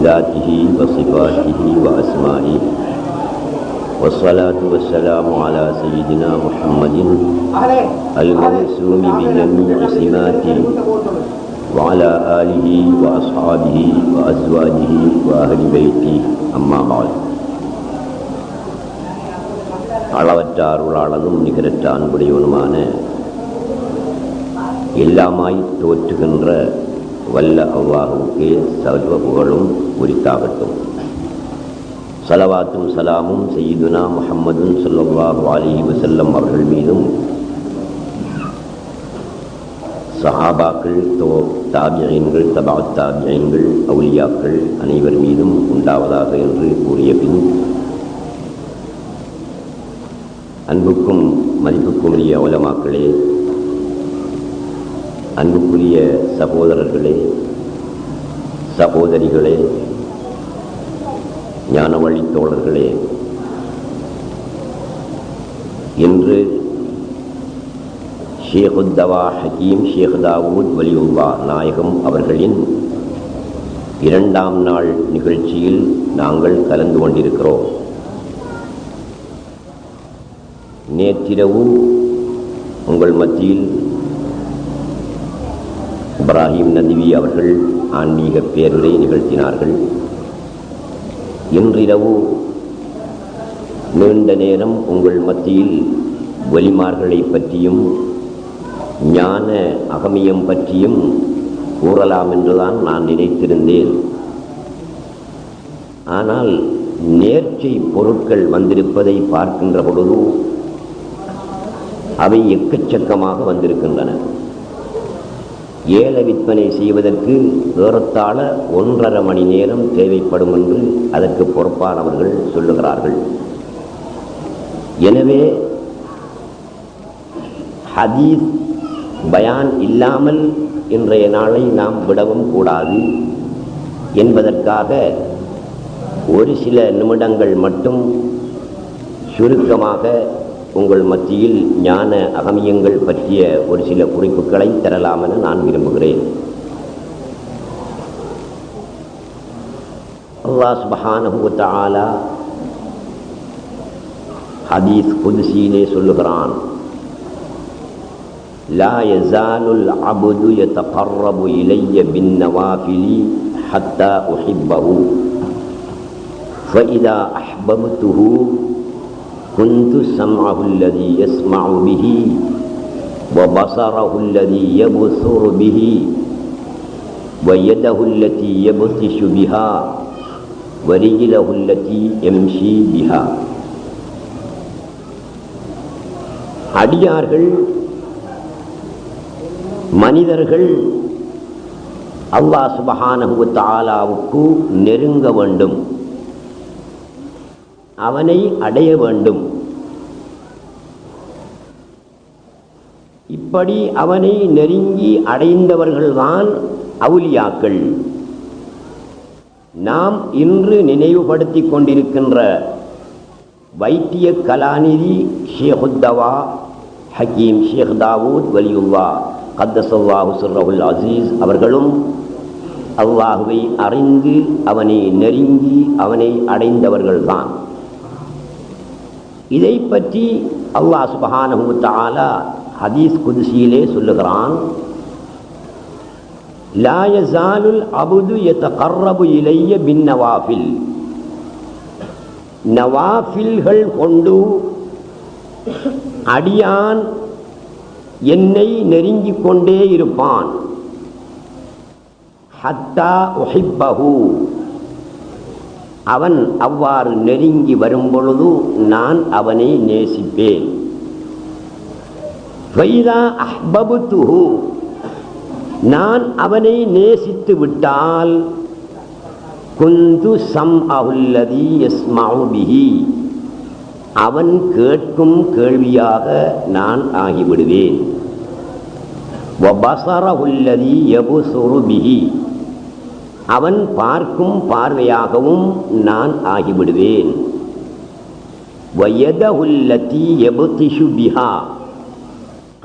بذاته وصفاته وأسمائه والصلاة والسلام على سيدنا محمد الموسوم بجميع سماته وعلى آله وأصحابه وأزواجه وأهل بيته أما بعد. அளவற்ற அருளாளனும் நிகரற்ற அன்புடையவனுமான எல்லாமாய் தோற்றுகின்ற வல்ல அல்லாஹ்வுக்கே சர்வ புகழும் உரித்தாகட்டும். ஸலவாத்தும் சலாமும் சய்யிதுனா முஹம்மதுன் ஸல்லல்லாஹு அலைஹி வஸல்லம் அவர்கள் மீதும் சஹாபாக்கள், தாபியீன்கள், தபஅத் தாபியீன்கள், அவுலியாக்கள் அனைவர் மீதும் உண்டாவதாக என்று கூறிய பின், அன்புக்கும் மதிப்புக்கும் உரிய உலமாக்களே, அன்புக்குரிய சகோதரர்களே, சகோதரிகளே, ஞான வழித்தோழர்களே, இன்று ஷேகுத்தவா ஹக்கீம் ஷேக் தாவூத் வலியுல்லா நாயகம் அவர்களின் 2ஆம் நாள் நிகழ்ச்சியில் நாங்கள் கலந்து கொண்டிருக்கிறோம். நேற்றிரவு உங்கள் மத்தியில் இப்ராஹிம் நதிவி அவர்கள் ஆன்மீக பேருரை நிகழ்த்தினார்கள். இன்றிரவு நீண்ட நேரம் உங்கள் மத்தியில் வலிமார்களை பற்றியும் ஞான அகமியம் பற்றியும் கூறலாம் என்றுதான் நான் நினைத்திருந்தேன். ஆனால் நேர்ச்சை பொருட்கள் வந்திருப்பதை பார்க்கின்ற பொழுது அவை எக்கச்சக்கமாக வந்திருக்கின்றன. ஏல விற்பனை செய்வதற்கு ஏறத்தாழ 1.5 மணி நேரம் தேவைப்படும் என்று அதற்கு பொறுப்பானவர்கள் சொல்லுகிறார்கள். எனவே ஹதீஸ் பயான் இல்லாமல் இன்றைய நாளை நாம் விடவும் கூடாது என்பதற்காக ஒரு சில நிமிடங்கள் மட்டும் சுருக்கமாக உங்கள் மத்தியில் ஞான அகமியங்கள் பற்றிய ஒரு சில குறிப்புகளை தரலாம் என நான் விரும்புகிறேன். அல்லாஹ் சுப்ஹானஹு வ தஆலா ஹதீஸ் குத்ஸியிலே சொல்லுகிறான், லா யஸாலுல் அப்து யதகர்ரபு இலைய பின்னவாஃபிலி ஹத்தா உஹிப்பஹு ஃபஇதா அஹ்பப்துஹு குந்து சம்அஹு அல்லதி யஸ்மஉ பிஹி வ பஸரஹு அல்லதி யப்ஸுரு பிஹி வ யதஹு அல்லதி யப்திஷு பிஹா வ ரிஜ்லஹு அல்லதி யம்ஷி பிஹா. அடியார்கள், மனிதர்கள் அல்லாஹ் சுப்ஹானஹு வ தஆலாவுக்கு நெருங்க வேண்டும், அவனை அடைய வேண்டும். இப்படி அவனை நெருங்கி அடைந்தவர்கள்தான் அவுலியாக்கள். நாம் இன்று நினைவுபடுத்திக் கொண்டிருக்கின்ற வைத்திய கலாநிதி ஷேகுத்தவா ஹக்கீம் ஷேக் தாவூத் வலியுல்லா கத்தஸல்லாஹு சிர்ரஹுல் அஸீஸ் அவர்களும் அல்லாஹுவை அறிந்து அவனை நெருங்கி அவனை அடைந்தவர்கள்தான். இதை பற்றி அல்லாஹ் சுப்ஹானஹு வ தஆலா ஹதீஸ் குத்ஸியிலே சொல்லுகிறான், லா யஸாலுல் அப்து யதகர்ரபு இலைய பின்னவாஃபில். நவாஃபில்கள் கொண்டு அடியான் என்னை நெருங்கிக் கொண்டே இருப்பான். ஹத்தா உஹிப்பஹு, அவன் அவ்வாறு நெருங்கி வரும் பொழுது நான் அவனை நேசிப்பேன். ஃபைதா அஹ்பப்துஹு, நான் அவனை நேசித்து விட்டால் குந்து சம்அஹு அல்லதி யஸ்மஉ பிஹி, அவன் கேட்கும் கேள்வியாக நான் ஆகிவிடுவேன். வ பஸரஹு அல்லதி யப்ஸுரு பிஹி, அவன் பார்க்கும் பார்வையாகவும் நான் ஆகிவிடுவேன். வ யதஹு அல்லதி யப்திஷு பிஹா,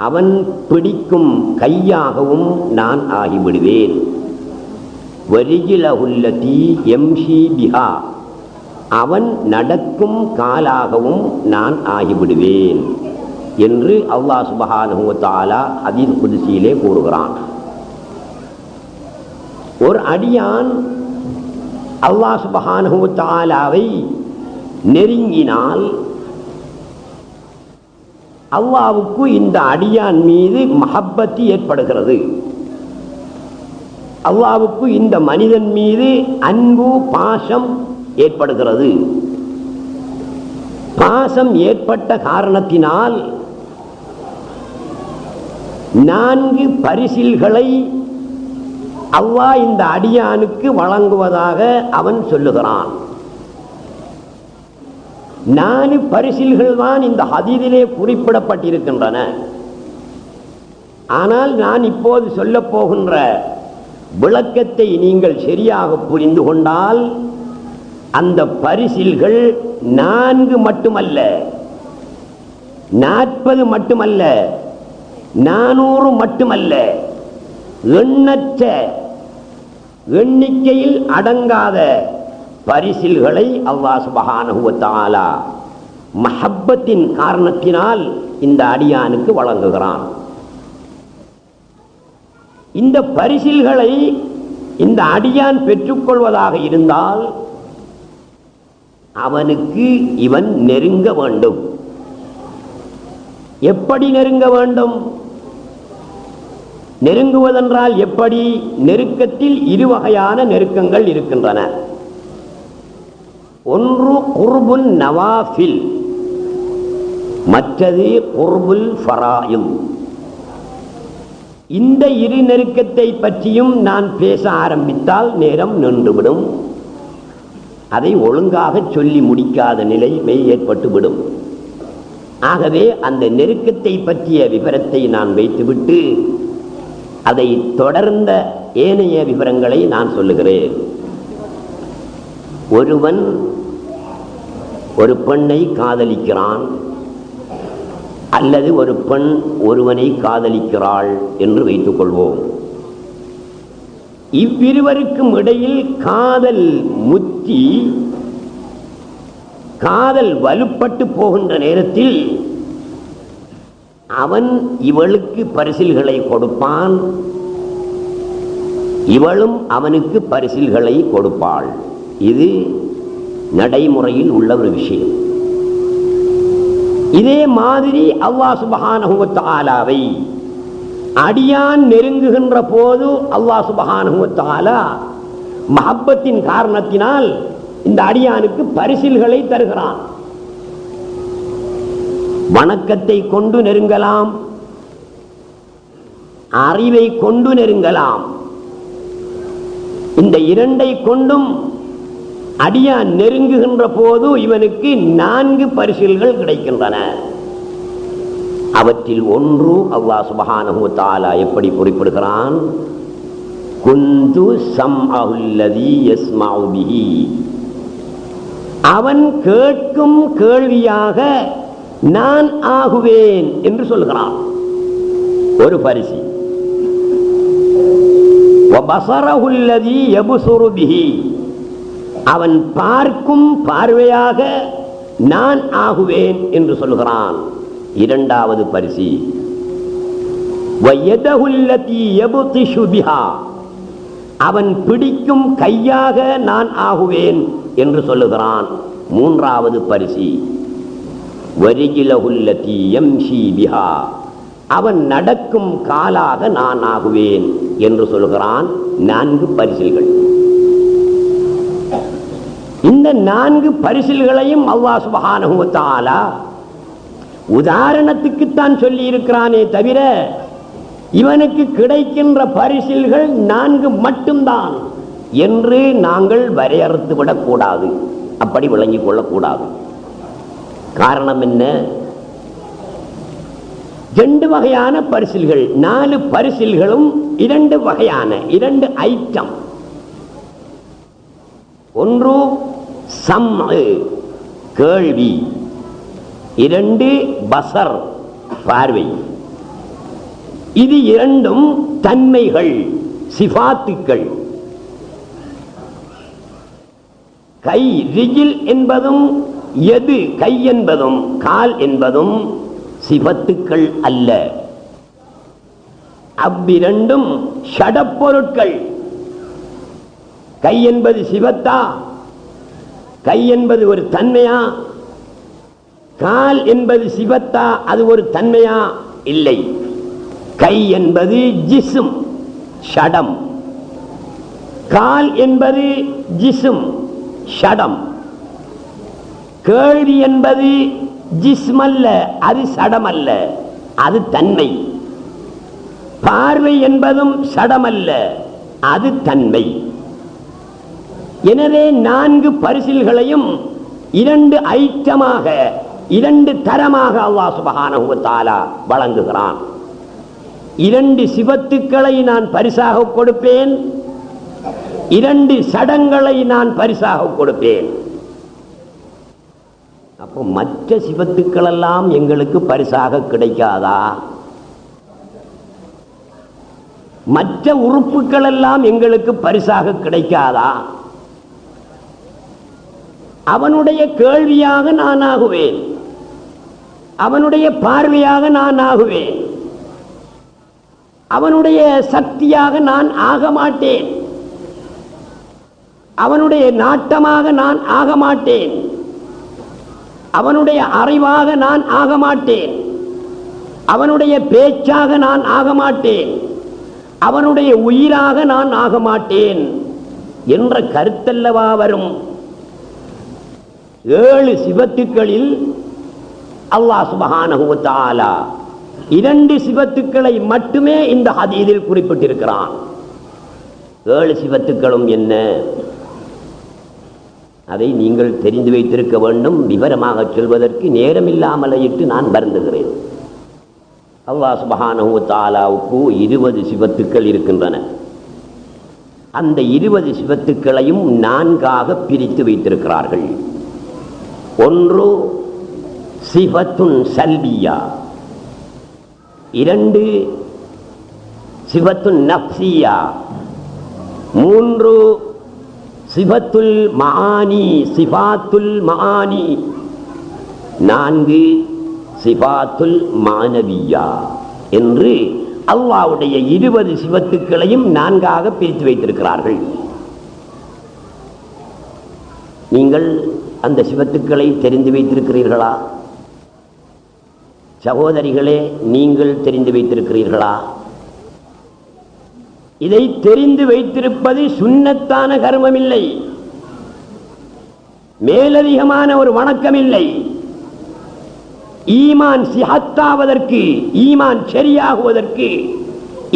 அவன் பிடிக்கும் கையாகவும் நான் ஆகிவிடுவேன். வரிஜிலஹுல்லதி யம்ஷி பிஹா, அவன் நடக்கும் காலாகவும் நான் ஆகிவிடுவேன் என்று அல்லாஹ் சுப்ஹானஹு வ தஆலா ஹதீஸ் குத்ஸியிலே கூறுகிறான். ஒரு அடியான் அல்லாஹ் சுப்ஹானஹு வ தஆலாவை நெருங்கினால் அல்லாஹ்வுக்கு இந்த அடியான் மீது மஹப்பத்து ஏற்படுகிறது. அல்லாஹ்வுக்கு இந்த மனிதன் மீது அன்பு பாசம் ஏற்படுகிறது. பாசம் ஏற்பட்ட காரணத்தினால் 4 பரிசில்களை அல்லாஹ் இந்த அடியானுக்கு வழங்குவதாக அவன் சொல்லுகிறான். 4 பரிசில்கள் தான் இந்த ஹதீஸிலே குறிப்பிடப்பட்டிருக்கின்றன. ஆனால் நான் இப்போது சொல்ல போகின்ற விளக்கத்தை நீங்கள் சரியாக புரிந்து கொண்டால் அந்த பரிசில்கள் 4 மட்டுமல்ல, 40 மட்டுமல்ல, 400 மட்டுமல்ல, எண்ணற்ற எண்ணிக்கையில் அடங்காத பரிசில்களை அல்லாஹ் சுப்ஹானஹு வ தஆலா மஹப்பத்தின் காரணத்தினால் இந்த அடியானுக்கு வழங்குகிறான். இந்த பரிசில்களை இந்த அடியான் பெற்றுக்கொள்வதாக இருந்தால் அவனுக்கு இவன் நெருங்க வேண்டும். எப்படி நெருங்க வேண்டும்? நெருங்குவதென்றால் எப்படி? நெருக்கத்தில் 2 வகையான நெருக்கங்கள் இருக்கின்றன. ஒன்று குர்புன் நவாஃபில், மற்றது குர்புல் ஃபராயில். இந்த 2 நெருக்கத்தை பற்றியும் நான் பேச ஆரம்பித்தால் நேரம் நின்றுவிடும். அதை ஒழுங்காக சொல்லி முடிக்காத நிலைமை ஏற்பட்டுவிடும். ஆகவே அந்த நெருக்கத்தை பற்றிய விவரத்தை நான் வைத்துவிட்டு அதை தொடர்ந்த ஏனைய விவரங்களை நான் சொல்லுகிறேன். ஒருவன் ஒரு பெண்ணை காதலிக்கிறான், அல்லது ஒரு பெண் ஒருவனை காதலிக்கிறாள் என்று வைத்துக் கொள்வோம். இவ்விருவருக்கும் இடையில் காதல் முத்தி, காதல் வலுப்பட்டு போகின்ற நேரத்தில் அவன் இவளுக்கு பரிசில்களை கொடுப்பான், இவளும் அவனுக்கு பரிசில்களை கொடுப்பாள். இது நடைமுறையில் உள்ள ஒரு விஷயம். இதே மாதிரி அல்லாஹ் சுப்ஹானஹு வ தஆலாவை அடியான் நெருங்குகின்ற போது அல்லாஹ் சுப்ஹானஹு வ தஆலா மஹப்பத்தின் காரணத்தினால் இந்த அடியானுக்கு பரிசில்களை தருகிறான். வணக்கத்தை கொண்டு நெருங்கலாம், அறிவை கொண்டு நெருங்கலாம். இந்த 2ஐ கொண்டும் அடியான் நெருங்குகின்ற போது இவனுக்கு 4 பரிசில்கள் கிடைக்கின்றன. அவற்றில் ஒன்று அல்லாஹ் சுப்ஹானஹு வ தஆலா எப்படி குறிப்பிடுகிறான்? குந்து ஸம்அஹுல்லதி யஸ்மஉ பிஹி, அவன் கேட்கும் கேள்வியாக நான் ஆகுவேன் என்று சொல்கிறான். ஒரு பரிசு. வபஸரஹுல்லதி யப்ஸுரு பிஹி, அவன் பார்க்கும் பார்வையாக நான் ஆகுவேன் என்று சொல்கிறான். 2வது பரிசு. வயதஹுல்லதி யப்திஷு பிஹா, அவன் பிடிக்கும் கையாக நான் ஆகுவேன் என்று சொல்லுகிறான். 3வது பரிசு. வரிஜிலஹுல்லதி யம்ஷி பிஹா, அவன் நடக்கும் காலாக நான் ஆகுவேன் என்று சொல்கிறான். 4 பரிசில்கள். இந்த 4 பரிசில்களையும் அல்லாஹ் சுப்ஹானஹு வ தஆலா உதாரணத்துக்குத்தான் சொல்லி இருக்கிறானே தவிர இவனுக்கு கிடைக்கின்ற பரிசில்கள் 4 மட்டும்தான் என்று நாங்கள் வரையறுத்து விடக்கூடாது, அப்படி விளங்கிக் கொள்ளக்கூடாது. காரணம் என்ன? 2 வகையான பரிசில்கள், 4 பரிசில்களும் 2 வகையான 2 ஐட்டம். ஒன்று சம்உ, கேள்வி. 2 பஸர், பார்வை. இது 2ம் தன்மைகள், சிஃபாத்துக்கள். கை ரிஜில் என்பதும் எது கை என்பதும் கால் என்பதும் சிபத்துக்கள் அல்ல. அவ்விரண்டும் ஷடப்பொருட்கள். கை என்பது சிவத்தா? கை என்பது ஒரு தன்மையா? கால் என்பது சிவத்தா? அது ஒரு தன்மையா? இல்லை. கை என்பது ஜிஸ்ம், ஷடம். கால் என்பது ஜிஸ்ம், ஷடம். கேள்வி என்பது ஜிஸ்ம் அல்ல, அது ஷடம் அல்ல, அது தன்மை. பார்வை என்பதும் ஷடம் அல்ல, அது தன்மை. எனவே 4 பரிசில்களையும் 2 ஐட்டமாக, 2 தரமாக அல்லாஹ் சுப்ஹானஹு வ தஆலா வழங்குகிறான். 2 சிவத்துக்களை நான் பரிசாக கொடுப்பேன், 2 சடங்களை நான் பரிசாக கொடுப்பேன். அப்போ மற்ற சிவத்துக்கள் எல்லாம் எங்களுக்கு பரிசாக கிடைக்காதா? மற்ற உறுப்புகள் எல்லாம் எங்களுக்கு பரிசாக கிடைக்காதா? அவனுடைய கேள்வியாக நான் ஆகுவேன், அவனுடைய பார்வையாக நான் ஆகுவேன், அவனுடைய சக்தியாக நான் ஆக மாட்டேன், அவனுடைய நாட்டமாக நான் ஆக மாட்டேன், அவனுடைய அறிவாக நான் ஆக மாட்டேன், அவனுடைய பேச்சாக நான் ஆக மாட்டேன், அவனுடைய உயிராக நான் ஆக மாட்டேன் என்ற கருத்தல்லவா வரும். 7 சிவத்துக்களில் அல்லாஹ் சுப்ஹானஹு வ தஆலா 2 சிவத்துக்களை மட்டுமே இந்த ஹதீஸில் குறிப்பிட்டிருக்கிறான். 7 சிவத்துக்களும் என்ன? அதை நீங்கள் தெரிந்து வைத்திருக்க வேண்டும். விவரமாக சொல்வதற்கு நேரமில்லாமலையிட்டு நான் வருந்துகிறேன். அல்லாஹ் சுப்ஹானஹு வ தஆலாவுக்கு 20 சிவத்துக்கள் இருக்கின்றன. அந்த 20 சிவத்துக்களையும் 4ஆக பிரித்து வைத்திருக்கிறார்கள். ஒன்று சிவத்துன் சல்பியா, 2 சிவத்துன் நஃப்சியா, 3 சிவத்துல் மஆனி, சிஃபாத்துல் மஆனி, 4 சிஃபாத்துல் மானவியா என்று அல்லாஹ்வுடைய 20 சிவத்துக்களையும் 4ஆக பிரித்து வைத்திருக்கிறார்கள். நீங்கள் அந்த சிவத்துக்களை தெரிந்து வைத்திருக்கிறீர்களா? சகோதரிகளே, நீங்கள் தெரிந்து வைத்திருக்கிறீர்களா? இதை தெரிந்து வைத்திருப்பது சுன்னத்தான கர்மமில்லை, மேலதிகமான ஒரு வணக்கமில்லை. ஈமான் சிஹத்தாவதற்கு, ஈமான் சரியாகுவதற்கு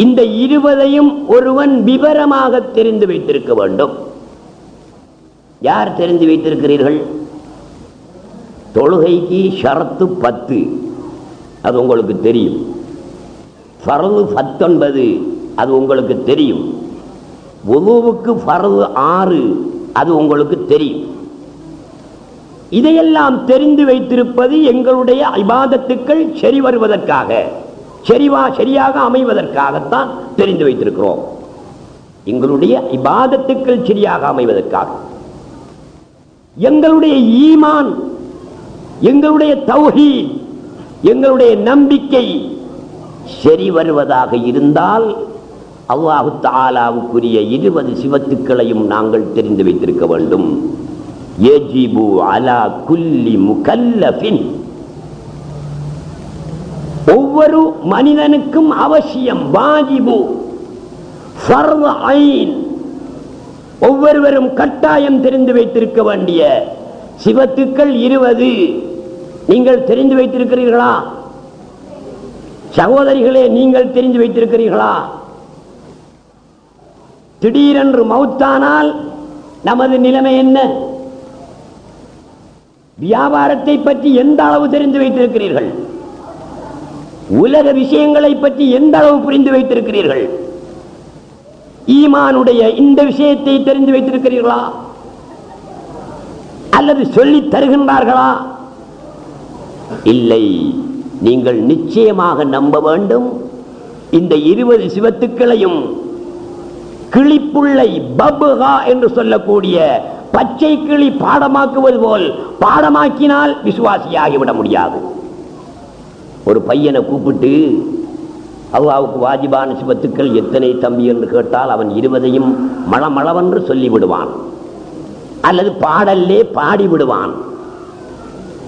இந்த 20ஐயும் ஒருவன் விவரமாக தெரிந்து வைத்திருக்க வேண்டும். யார் தெரிந்து வைத்திருக்கிறீர்கள்? தொழுகைக்கு ஷரத்து 10, அது உங்களுக்கு தெரியும். ஃபர்து 19, அது உங்களுக்கு தெரியும். வுதுவுக்கு ஃபர்து 6, அது உங்களுக்கு தெரியும். இதையெல்லாம் தெரிந்து வைத்திருப்பது எங்களுடைய இபாதத்துக்கள் சரி வருவதற்காக, சரியாக அமைவதற்காகத்தான் தெரிந்து வைத்திருக்கிறோம். எங்களுடைய இபாதத்துக்கள் சரியாக அமைவதற்காக, எங்களுடைய ஈமான், எங்களுடைய தௌஹீத், எங்களுடைய நம்பிக்கை சரி வருவதாக இருந்தால் அல்லாஹ் தஆலாவுக்குரிய 20 சிவத்துக்களையும் நாங்கள் தெரிந்து வைத்திருக்க வேண்டும். யஜிபு அலா குல்லி முகல்லஃபின், ஒவ்வொரு மனிதனுக்கும் அவசியம், வாஜிபு, ஃபர்து ஐன், ஒவ்வொருவரும் கட்டாயம் தெரிந்து வைத்திருக்க வேண்டிய சிவத்துக்கள் 20. நீங்கள் தெரிந்து வைத்திருக்கிறீர்களா? சகோதரிகளே, நீங்கள் தெரிந்து வைத்திருக்கிறீர்களா? திடீரென்று மௌத்தானால் நமது நிலைமை என்ன? வியாபாரத்தை பற்றி எந்த அளவு தெரிந்து வைத்திருக்கிறீர்கள்? உலக விஷயங்களை பற்றி எந்த அளவு புரிந்து வைத்திருக்கிறீர்கள்? ஈமானுடைய இந்த விஷயத்தை தெரிந்து வைத்திருக்கிறீர்களா? அல்லது சொல்லி தருகின்றார்களா? இல்லை. நீங்கள் நிச்சயமாக நம்ப வேண்டும். இந்த 20 சிவத்துக்களையும் கிளிப்புள்ளை பபுகா என்று சொல்லக்கூடிய பச்சை கிளி பாடமாக்குவது போல் பாடமாக்கினால் விசுவாசியாகிவிட முடியாது. ஒரு பையனை கூப்பிட்டு அல்லாஹ்வுக்கு வாஜிபான சிபத்துக்கள் எத்தனை தம்பி என்று கேட்டால் அவன் 20ஐயும் மளமளவென்று சொல்லிவிடுவான், அல்லது பாடல்லே பாடிவிடுவான்.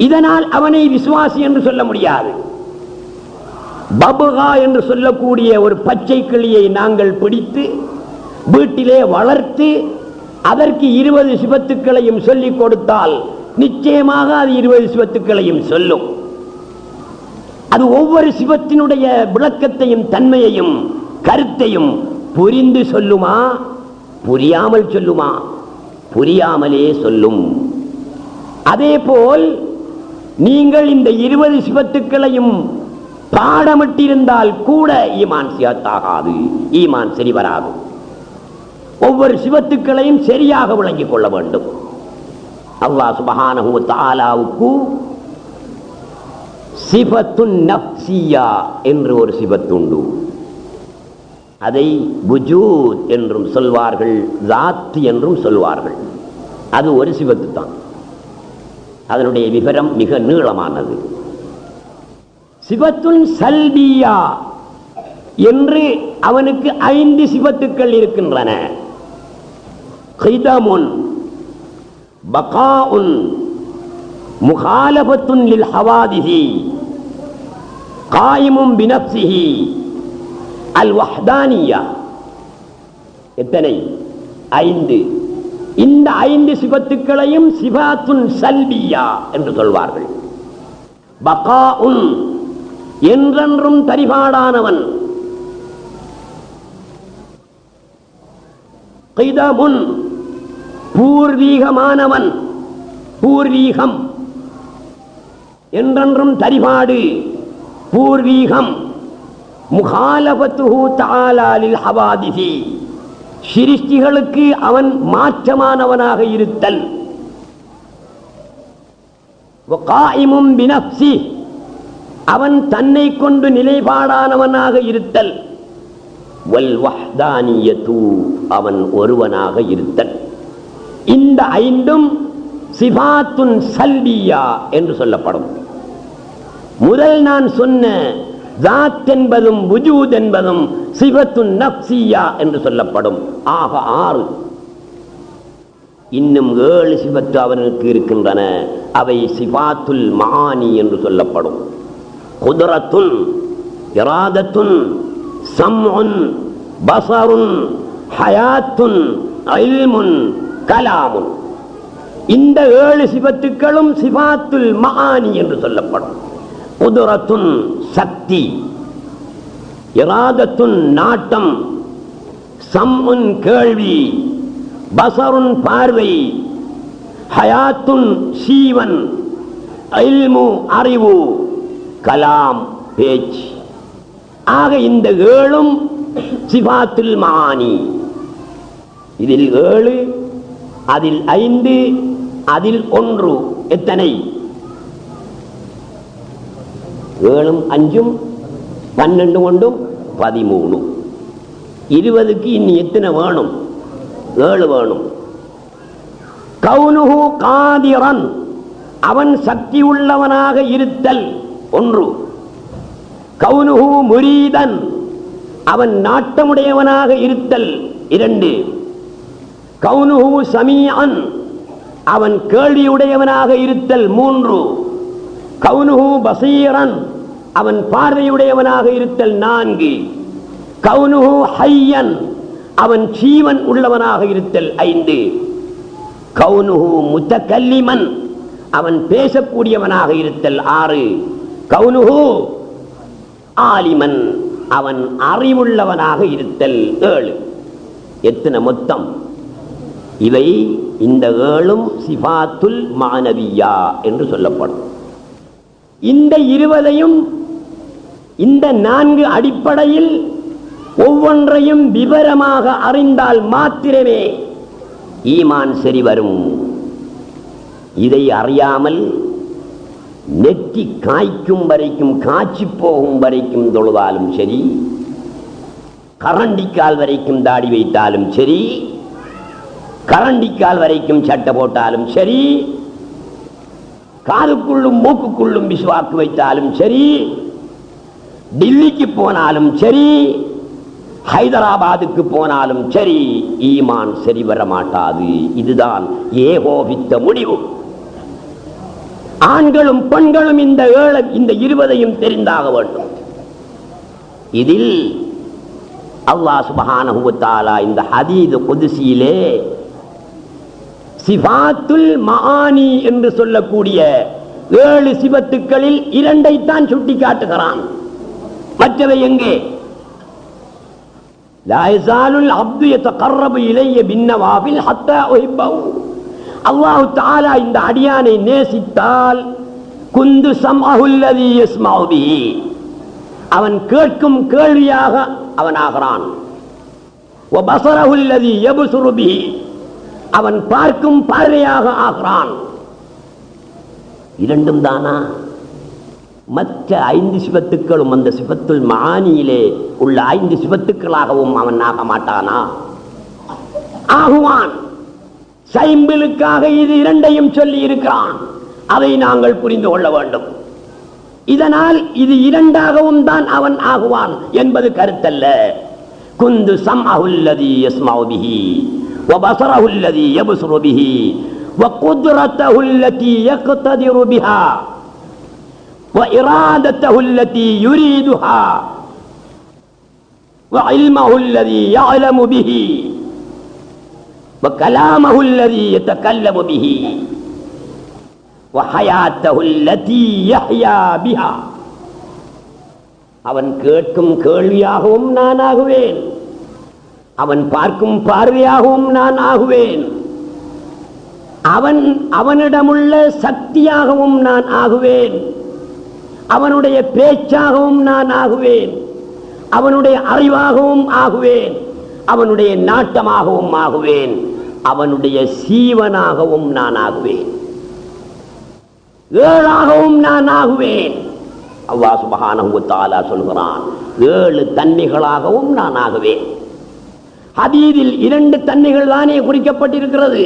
இதனால் அவனை விசுவாசி என்று சொல்ல முடியாது. பபுகா என்று சொல்லக்கூடிய ஒரு பச்சை கிளியை நாங்கள் பிடித்து வீட்டிலே வளர்த்து அதற்கு 20 சிபத்துக்களையும் சொல்லிக் கொடுத்தால் நிச்சயமாக அது 20 சிபத்துக்களையும் சொல்லும். அது ஒவ்வொரு சிவத்தினுடைய விளக்கத்தையும் தன்மையையும் கருத்தையும் புரிந்து சொல்லுமா, புரியாமல் சொல்லுமா? புரியாமலே சொல்லும். அதேபோல் நீங்கள் இந்த 20 சிவத்துக்களையும் பாடமிட்டிருந்தால் கூட ஈமான் சியாத்தாகாது, ஈமான் சரி வராது. ஒவ்வொரு சிவத்துக்களையும் சரியாக விளங்கிக் கொள்ள வேண்டும். அல்லாஹ் சுப்ஹானஹு வ தஆலாவுக்கு சிபத்துன் நஃப்ஸியா என்று ஒரு சிபத்துண்டு. அதை வுஜூத் என்றும் சொல்வார்கள், ஸாத் என்றும் சொல்வார்கள். அது ஒரு சிபத்து தான். அதனுடைய விவரம் மிக நீளமானது. சிபத்துன் சல்பியா என்று அவனுக்கு 5 சிபத்துக்கள் இருக்கின்றன. கிதமுன், பகாஉன், முகாலபத்துன் லில் ஹவாதிஹி, காயிமும் பினப்சிஹி, அல் வஹ்தானியா. எத்தனை? 5. இந்த 5 சிபத்துக்களையும் சிபாத்துன் சல்பியா என்று சொல்வார்கள். பகாஉன், என்றென்றும் தரிபாடானவன். கிதமுன், பூர்வீகமானவன், பூர்வீகம், என்றென்றும் தரிபாடு, பூர்வீகம். முகாலபத்துஹு தஆலா லில் ஹவாதிஹி, சிருஷ்டிகளுக்கு அவன் மாற்றமானவனாக இருத்தல். வகாயிமும் பினப்சி, அவன் தன்னை கொண்டு நிலைப்பாடானவனாக இருத்தல். வல் வஹ்தானியத்து, அவன் ஒருவனாக இருத்தல். இந்த 5ம் சிபாத்துன் சல்பியா என்று சொல்லப்படும். முதல் நான் சொன்ன ஸாத் என்பதும் வுஜூத் என்பதும் சிபத்துன் நஃப்ஸியா என்று சொல்லப்படும். ஆக 6. இன்னும் 7 சிபத்து அவனுக்கு இருக்கின்றன. அவை சிபாத்துல் மஆனி என்று சொல்லப்படும். குத்ரத்துன், இராதத்துன், சம்உன், பஸருன், ஹயாத்துன், இல்முன், கலாமுன். இந்த 7 சிபத்துக்களும் சிபாத்துல் மஆனி என்று சொல்லப்படும். குத்ரத்துன் சக்தி, இராதத்துன் நாட்டம், சம்உன் கேள்வி, பஸருன் பார்வை, ஹயாத்துன் சீவன், இல்மு அறிவு, கலாம் பேச்சு. ஆக இந்த 7ம் சிபாத்துல் மஆனி. இதில் 7, அதில் 5, அதில் 1. எத்தனை? 7ம் 5ம் 12 கொண்டும் 13. 20க்கு இன்னி எத்தனை வேணும்? 7 வேணும். கௌனுஹு காதிரன், அவன் சக்தி உள்ளவனாக இருத்தல் 1. கௌனுஹு முரீதன், அவன் நாட்டமுடையவனாக இருத்தல் 2. கௌனுஹு சமீஅன், அவன் கேள்வியுடையவனாக இருத்தல் 3. கௌனுஹு பஸீரன், அவன் பார்வையுடையவனாக இருத்தல் 4. கௌனுஹு ஹய்யன், அவன் ஜீவன் உள்ளவனாக இருத்தல் 5. கௌனுஹு முத்தகல்லிமன், அவன் பேசக்கூடியவனாக இருத்தல் 6. கௌனுஹு ஆலிமன், அவன் அறிவுள்ளவனாக இருத்தல் 7. எத்தனை மொத்தம்? இவை இந்த 7ம் சிபாத்துல் மானவியா என்று சொல்லப்படும். இந்த 20ஐயும் இந்த 4 அடிப்படையில் ஒவ்வொன்றையும் விவரமாக அறிந்தால் மாத்திரமே ஈமான் சரி வரும். இதை அறியாமல் நெற்றி காய்க்கும் வரைக்கும், காய்ச்சி போகும் வரைக்கும் தொழுதாலும் சரி, கரண்டிக்கால் வரைக்கும் தாடி வைத்தாலும் சரி, கரண்டிக்கால் வரைக்கும் சட்டை போட்டாலும் சரி, காதுக்குள்ளும் மூக்குக்குள்ளும் விஸ்வாக்கு வைத்தாலும் சரி, டில்லிக்கு போனாலும் சரி, ஹைதராபாத்துக்கு போனாலும் சரி, ஈமான் சரி வர மாட்டாது. இதுதான் ஏகோபித்த முடிவு. ஆண்களும் பெண்களும் இந்த 20 தெரிந்தாக வேண்டும். இதில் அல்லாஹ் சுப்ஹானஹு வ தஆலா இந்த ஹதீஸ் குத்ஸியிலே சிஃபாத்துல் மஆனி என்று சொல்லக்கூடிய 7 சிபத்துக்களில் 2 தான் சுட்டி காட்டுகிறான். மற்றவை எங்கே? லா யஸாலுல் அப்து யதகர்ரபு இலைய பின்னவாஃபில் ஹத்தா உஹிப்பஹு. அல்லாஹ் தஆலா இந்த அடியானை நேசித்தால் குந்து ஸம்அஹுல் லதீ யஸ்மஉ பிஹி, அவன் கேட்கும் கேள்வியாக அவன் ஆகிறான். வ பஸரஹுல் லதீ யப்ஸுரு பிஹி, அவன் பார்க்கும் பார்வையாக ஆகிறான். 2 தானா? மற்ற 5 சிபத்துக்களும் அந்த சிபத்துல் மஆனியிலே உள்ள 5 சிபத்துக்களாகவும் அவன் ஆக மாட்டானா? ஆகுவான். சைம்பிளுக்காக இது 2 சொல்லி இருக்கிறான். அதை நாங்கள் புரிந்து கொள்ள வேண்டும். இதனால் இது 2ஆகவும் தான் அவன் ஆகுவான் என்பது கருத்தல்ல. குந்து ஸம்அஹுல் லதீ யஸ்மஉ பிஹி வ பஸரஹுல் லதீ யப்ஸுரு பிஹி வ குத்ரத்தஹுல் லதீ யக்ததிரு பிஹா வ இராதத்தஹுல் லதீ யுரீதுஹா வ இல்மஹுல் லதீ யஅலமு பிஹி வ கலாமஹுல் லதீ யதகல்லமு பிஹி வ ஹயாத்தஹுல் லதீ யஹ்யா பிஹா. அவன் கேட்கும் கேள்வியாகவும் நான் ஆகுவேன், அவன் பார்க்கும் பார்வையாகவும் நான் ஆகுவேன், அவனிடமுள்ள சக்தியாகவும் நான் ஆகுவேன், அவனுடைய பேச்சாகவும் நான் ஆகுவேன், அவனுடைய அறிவாகவும் ஆகுவேன், அவனுடைய நாட்டமாகவும் ஆகுவேன், அவனுடைய சீவனாகவும் நான் ஆகுவேன், 7ஆகவும் நான் ஆகுவேன். அல்லாஹ் சுப்ஹானஹு வ தஆலா சொல்கிறான், 7 தன்மைகளாகவும் நான் ஆகுவேன். ஹதீஸில் 2 தன்மைகள் தானே குறிக்கப்பட்டிருக்கிறது.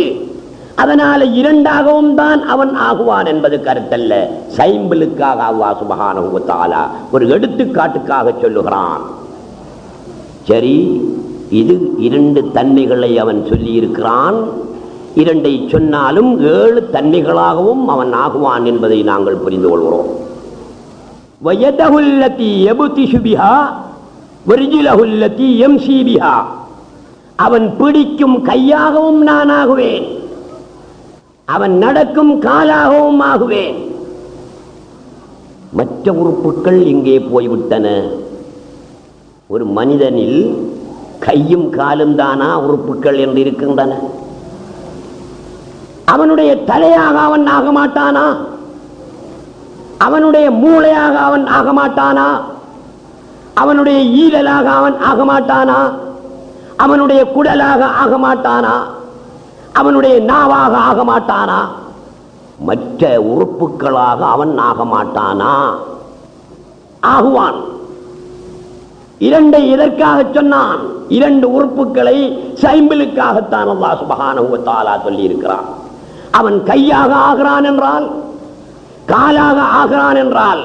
அதனால 2ஆகவும் தான் அவன் ஆகுவான் என்பது கருத்தல்ல. சைம்பிளுக்காக அல்லாஹ் சுப்ஹானஹு வ தஆலா ஒரு எடுத்துக்காட்டுக்காக சொல்லுகிறான். சரி, இது 2 தன்மைகளை அவன் சொல்லி இருக்கிறான். 2 சொன்னாலும் 7 தன்மைகளாகவும் அவன் ஆகுவான் என்பதை நாங்கள் புரிந்து கொள்கிறோம். வயதஹுல் லதீ யப்திஷு பிஹா வரிஜுலஹுல் லதீ யம்ஷி பிஹா, அவன் பிடிக்கும் கையாகவும் நான் ஆகுவேன், அவன் நடக்கும் காலாகவும் ஆகுவேன். மற்ற உறுப்புகள் இங்கே போய்விட்டன. ஒரு மனிதனில் கையும் காலும் தானா உறுப்புகள் என்று இருக்கின்றன? அவனுடைய தலையாக அவன் ஆக மாட்டானா? அவனுடைய மூளையாக அவன் ஆக மாட்டானா? அவனுடைய ஈரலாக அவன் ஆக மாட்டானா? அவனுடைய குடலாக ஆக மாட்டானா? அவனுடைய நாவாக ஆக மாட்டானா? மற்ற உறுப்புகளாக அவன் ஆக மாட்டானா? ஆகுவான். 2 எதற்காக சொன்னான்? 2 உறுப்புகளை சைம்பிளுக்காகத்தான் அல்லாஹ் சுப்ஹானஹு வ தஆலா சொல்லி இருக்கிறான். அவன் கையாக ஆகிறான் என்றால், காலாக ஆகிறான் என்றால்,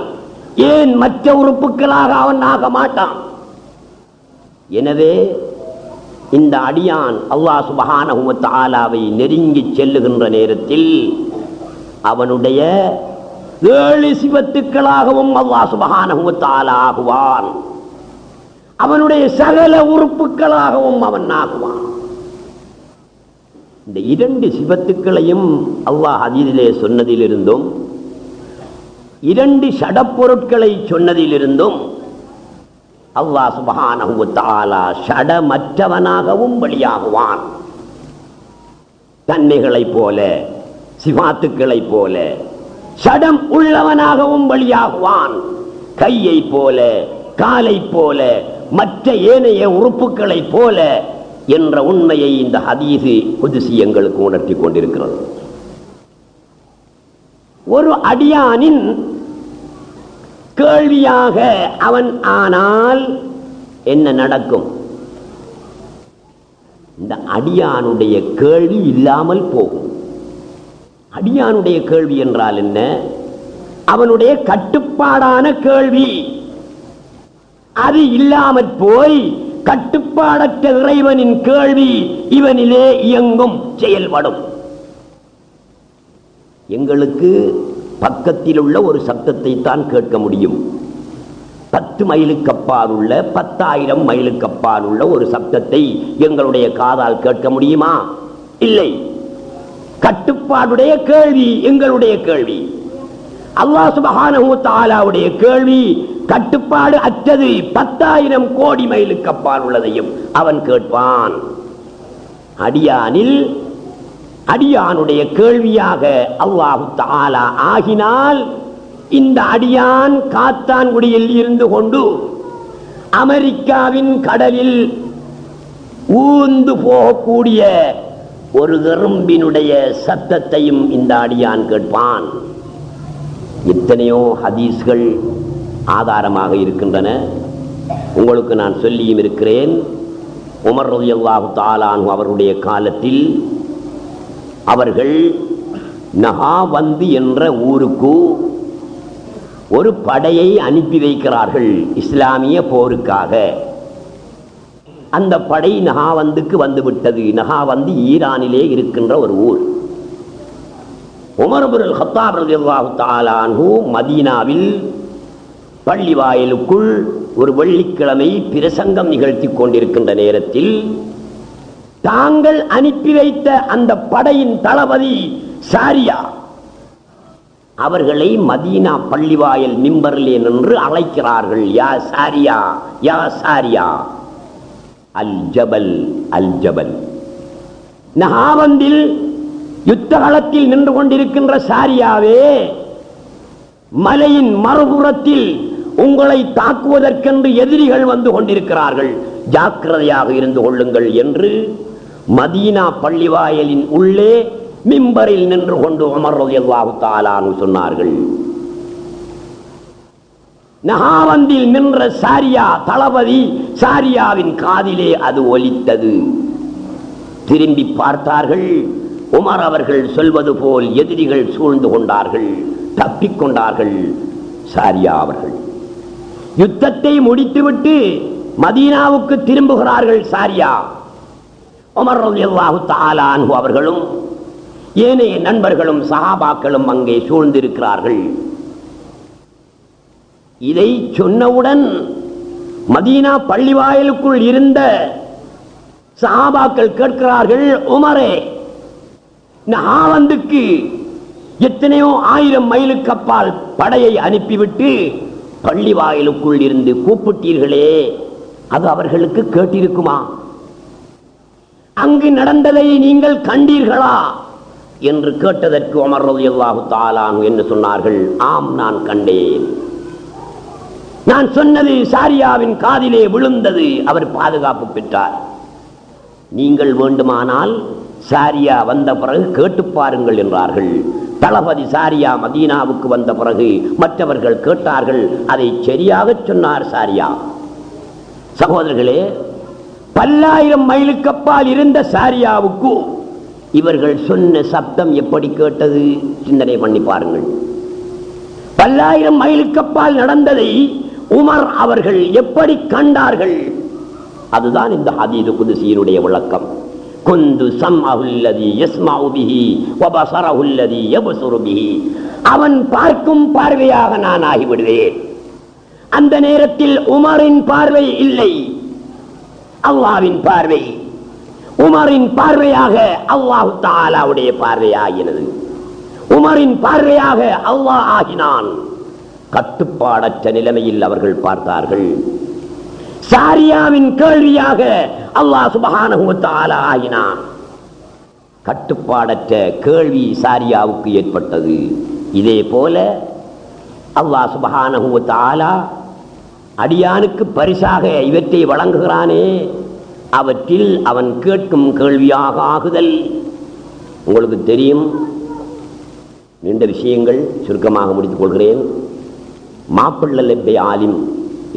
ஏன் மற்ற உறுப்புகளாக அவன் ஆக மாட்டான்? எனவே இந்த அடியான் அல்லாஹ் சுப்ஹானஹு வ தஆலாவை நெருங்கி செல்லுகின்ற நேரத்தில் அவனுடைய 7 சிபத்துக்களாகவும் அல்லாஹ் சுப்ஹானஹு வ தஆலா ஆகுவான். அவனுடைய சகல உறுப்புகளாகவும் அவன் ஆகுவான். இந்த 2 சிபத்துக்களையும் அல்லாஹ் ஹதீஸிலே சொன்னதிலிருந்தும் 2 ஷடப்பொருட்களை சொன்னதிலிருந்தும் அல்லாஹ் சுப்ஹானஹு வ தஆலா ஷடமற்றவனாகவும் வெளியாகுவான். தன்மைகளைப் போல, சிஃபாத்துக்களைப் போல ஷடம் உள்ளவனாகவும் வெளியாகுவான். கையை போல, காலை போல, மற்ற ஏனைய உறுப்புகளைப் போல என்ற உண்மையை இந்த ஹதீஸ் குத்ஸி எங்களுக்கு உணர்த்தி கொண்டிருக்கிறது. ஒரு அடியானின் கேள்வியாக அவன் ஆனால் என்ன நடக்கும்? இந்த அடியானுடைய கேள்வி இல்லாமல் போகும். அடியானுடைய கேள்வி என்றால் என்ன? அவனுடைய கட்டுப்பாடான கேள்வி. அது இல்லாமல் போய் கட்டுப்பாடற்ற இறைவனின் கேள்வி இவனிலே இயங்கும், செயல்படும். எங்களுக்கு பக்கத்தில் உள்ள ஒரு சப்தத்தை தான் கேட்க முடியும். 10 மைலுக்கு அப்பால் உள்ள 10,000 மைலுக்கு அப்பால் உள்ள ஒரு சப்தத்தை எங்களுடைய காதால் கேட்க முடியுமா? இல்லை. கட்டுப்பாடுடைய கேள்வி எங்களுடைய கேள்வி. அல்லாஹ் சுப்ஹானஹு வ தஆலாவுடைய கேள்வி கட்டுப்பாடு அற்றது. 10,000 கோடி மைலுக்கு அப்பால் உள்ளதையும் அவன் கேட்பான். அடியானுடைய கேள்வியாக அல்லாஹ் தஆலா ஆகினால், இந்த அடியான் காத்தான்குடியில் இருந்து கொண்டு அமெரிக்காவின் கடலில் ஊந்து போகக்கூடிய ஒரு எறும்பினுடைய சத்தத்தையும் இந்த அடியான் கேட்பான். எத்தனையோ ஹதீஸ்கள் ஆதாரமாக இருக்கின்றன. உங்களுக்கு நான் சொல்லியும் இருக்கிறேன். உமர் ரலியல்லாஹு தஆலா அன்ஹு அவருடைய காலத்தில் அவர்கள் நஹாவந்து என்ற ஊருக்கு ஒரு படையை அனுப்பி வைக்கிறார்கள் இஸ்லாமிய போருக்காக. அந்த படை நஹாவந்துக்கு வந்துவிட்டது. நஹாவந்து ஈரானிலே இருக்கின்ற ஒரு ஊர். உமர் இப்னுல் கத்தாப் ரலியல்லாஹு தஆலா அன்ஹு மதீனாவில் பள்ளிவாயிலுக்குள் ஒரு வெள்ளிக்கிழமை பிரசங்கம் நிகழ்த்தி கொண்டிருக்கின்ற நேரத்தில் தாங்கள் அனுப்பி வைத்த அந்த படையின் தளபதி சாரியா அவர்களை மதீனா பள்ளிவாயல் மிம்பரிலே நின்று அழைக்கிறார்கள். யா சாரியா, யா சாரியா, அல் ஜபல், அல் ஜபல். நஹாவந்தில் யுத்தகளத்தில் நின்று கொண்டிருக்கின்ற சாரியாவே, மலையின் மறுபுறத்தில் உங்களை தாக்குவதற்கென்று எதிரிகள் வந்து கொண்டிருக்கிறார்கள், ஜாக்கிரதையாக இருந்து கொள்ளுங்கள் என்று மதீனா பள்ளிவாயலின் உள்ளே மிம்பரில் நின்று கொண்டு உமர் ரலியல்லாஹு தஆலா அன்ஹு சொன்னார்கள். நஹாவந்தில் நின்ற சாரியா தளபதி சாரியாவின் காதிலே அது ஒலித்தது. திரும்பி பார்த்தார்கள். உமர் அவர்கள் சொல்வது போல் எதிரிகள் சூழ்ந்து கொண்டார்கள், தப்பிக்கொண்டார்கள். சாரியா அவர்கள் யுத்தத்தை முடித்துவிட்டு மதீனாவுக்கு திரும்புகிறார்கள். சாரியா, உமர் ரலியல்லாஹு தஆலா அன்ஹு அவர்களும் ஏனைய நண்பர்களும் சஹாபாக்களும் அங்கே சூழ்ந்திருக்கிறார்கள். இதை சொன்னவுடன் மதீனா பள்ளிவாயலுக்குள் இருந்த சஹாபாக்கள் கேட்கிறார்கள், உமரே, நஹாவந்துக்கு எத்தனையோ 1000 மைலுக்கு அப்பால் படையை அனுப்பிவிட்டு பள்ளிவாயலுக்குள் இருந்து கூப்பிட்டீர்களே, அது அவர்களுக்கு கேட்டிருக்குமா? அங்கு நடந்ததை நீங்கள் கண்டீர்களா என்று கேட்டதற்கு உமர் ரலியல்லாஹு தஆலா அன்ஹு என்ன சொன்னார்கள்? ஆம், நான் கண்டேன். நான் சொன்னது சாரியாவின் காதிலே விழுந்தது. அவர் பாதுகாப்பு பெற்றார். நீங்கள் வேண்டுமானால் சாரியா வந்த பிறகு கேட்டு பாருங்கள் என்றார்கள். தளபதி சாரியா மதீனாவுக்கு வந்த பிறகு மற்றவர்கள் கேட்டார்கள். அதை சரியாக சொன்னார் சாரியா. சகோதரர்களே, 10,000 மைலுக்கு அப்பால் இருந்த சாரியாவுக்கு இவர்கள் சொன்ன சப்தம் எப்படி கேட்டது? சிந்தனை பண்ணி பாருங்கள். 10,000 மைலுக்கு அப்பால் நடந்ததை உமர் அவர்கள் எப்படி கண்டார்கள்? அதுதான் இந்த ஹதீது குதுசியினுடைய விளக்கம். குந்து சம்அஹுல்லதி யஸ்மஉ பிஹி வ பஸரஹுல்லதி யப்ஸுரு பிஹி. அவன் பார்க்கும் பார்வையாக நான் ஆகிவிடுவேன். அந்த நேரத்தில் உமரின் பார்வை இல்லை, அல்லாஹ்வின் பார்வை. உமரின் பார்வையாக அல்லாஹ் தஆலாவுடைய பார்வையாகினது. உமரின் பார்வையாக அல்லாஹ் ஆகினான். கட்டுப்பாடற்ற நிலைமையில் அவர்கள் பார்த்தார்கள். சாரியாவின் கேள்வியாக அல்லாஹ் சுப்ஹானஹு வ தஆலா ஆகினான். கட்டுப்பாடற்ற கேள்வி சாரியாவுக்கு ஏற்பட்டது. இதே போல அல்லாஹ் சுப்ஹானஹு வ தஆலா அடியானுக்கு பரிசாக இவற்றை வழங்குகிறானே, அவற்றில் அவன் கேட்கும் கேள்வியாக ஆகுதல். உங்களுக்கு தெரியும், நீண்ட விஷயங்கள் சுருக்கமாக முடித்துக் கொள்கிறேன். மாப்பிள்ளை லெப்பை ஆலிம்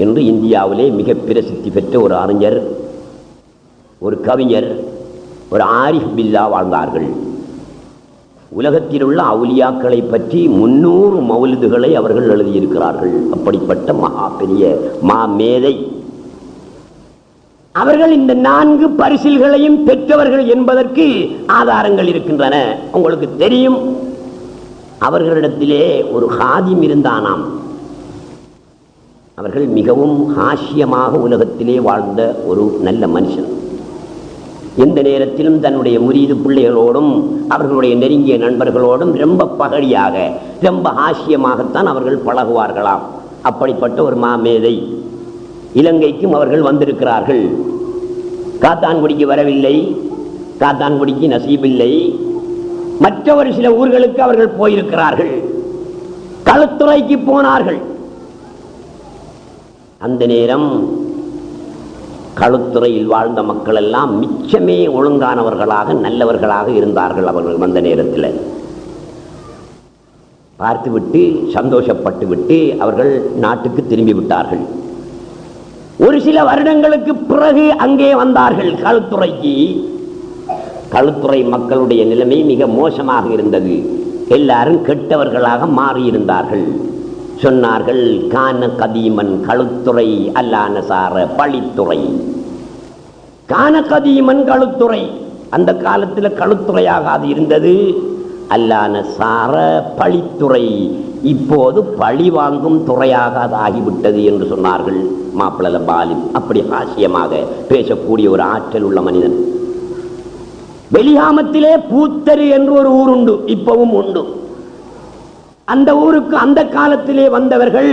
என்று இந்தியாவிலே மிக பிரசித்தி பெற்ற ஒரு அறிஞர், ஒரு கவிஞர், ஒரு ஆரிஃப் பில்லா வாழ்ந்தார்கள். உலகத்தில் உள்ள அவுலியாக்களை பற்றி 300 மௌலிதுகளை அவர்கள் எழுதியிருக்கிறார்கள். அப்படிப்பட்ட மகா பெரிய மாமேதை அவர்கள். இந்த 4 பரிசில்களையும் பெற்றவர்கள் என்பதற்கு ஆதாரங்கள் இருக்கின்றன. உங்களுக்கு தெரியும், அவர்களிடத்திலே ஒரு ஹாதிம் இருந்தானாம். அவர்கள் மிகவும் ஹாஸ்யமாக உலகத்திலே வாழ்ந்த ஒரு நல்ல மனுஷன். எந்த நேரத்திலும் தன்னுடைய முரீது பிள்ளைகளோடும் அவர்களுடைய நெருங்கிய நண்பர்களோடும் ரொம்ப பகடியாக ரொம்ப ஹாஸ்யமாகத்தான் அவர்கள் பழகுவார்களாம். அப்படிப்பட்ட ஒரு மாமேதை. இலங்கைக்கும் அவர்கள் வந்திருக்கிறார்கள். காத்தான்குடிக்கு வரவில்லை, காத்தான்குடிக்கு நசீபில்லை. மற்ற ஒரு சில ஊர்களுக்கு அவர்கள் போயிருக்கிறார்கள். களுத்துறைக்கு போனார்கள். அந்த நேரம் களுத்துறையில் வாழ்ந்த மக்கள் எல்லாம் மிச்சமே ஒழுங்கானவர்களாக நல்லவர்களாக இருந்தார்கள். அவர்கள் வந்த நேரத்தில் பார்த்துவிட்டு சந்தோஷப்பட்டு விட்டு அவர்கள் நாட்டுக்கு திரும்பி விட்டார்கள். ஒரு சில வருடங்களுக்கு பிறகு அங்கே வந்தார்கள் களுத்துறைக்கு. களுத்துறை மக்களுடைய நிலைமை மிக மோசமாக இருந்தது. எல்லாரும் கெட்டவர்களாக மாறியிருந்தார்கள். சொன்னார்கள், கான கதீமன் களுத்துறை அல்லான சார பழித்துறை. கான கதீமன் களுத்துறை, அந்த காலத்தில் களுத்துறையாக அது இருந்தது. அல்லான சார பழித்துறை, இப்போது பழி வாங்கும் துறையாக அது ஆகிவிட்டது என்று சொன்னார்கள். மாப்பிள பாலிம் அப்படி ஹாஸ்யமாக பேசக்கூடிய ஒரு ஆற்றல் உள்ள மனிதன். வெளியாமத்திலே பூத்தரு என்று ஒரு ஊர் உண்டு, இப்பவும் உண்டு. அந்த ஊருக்கு அந்த காலத்திலே வந்தவர்கள்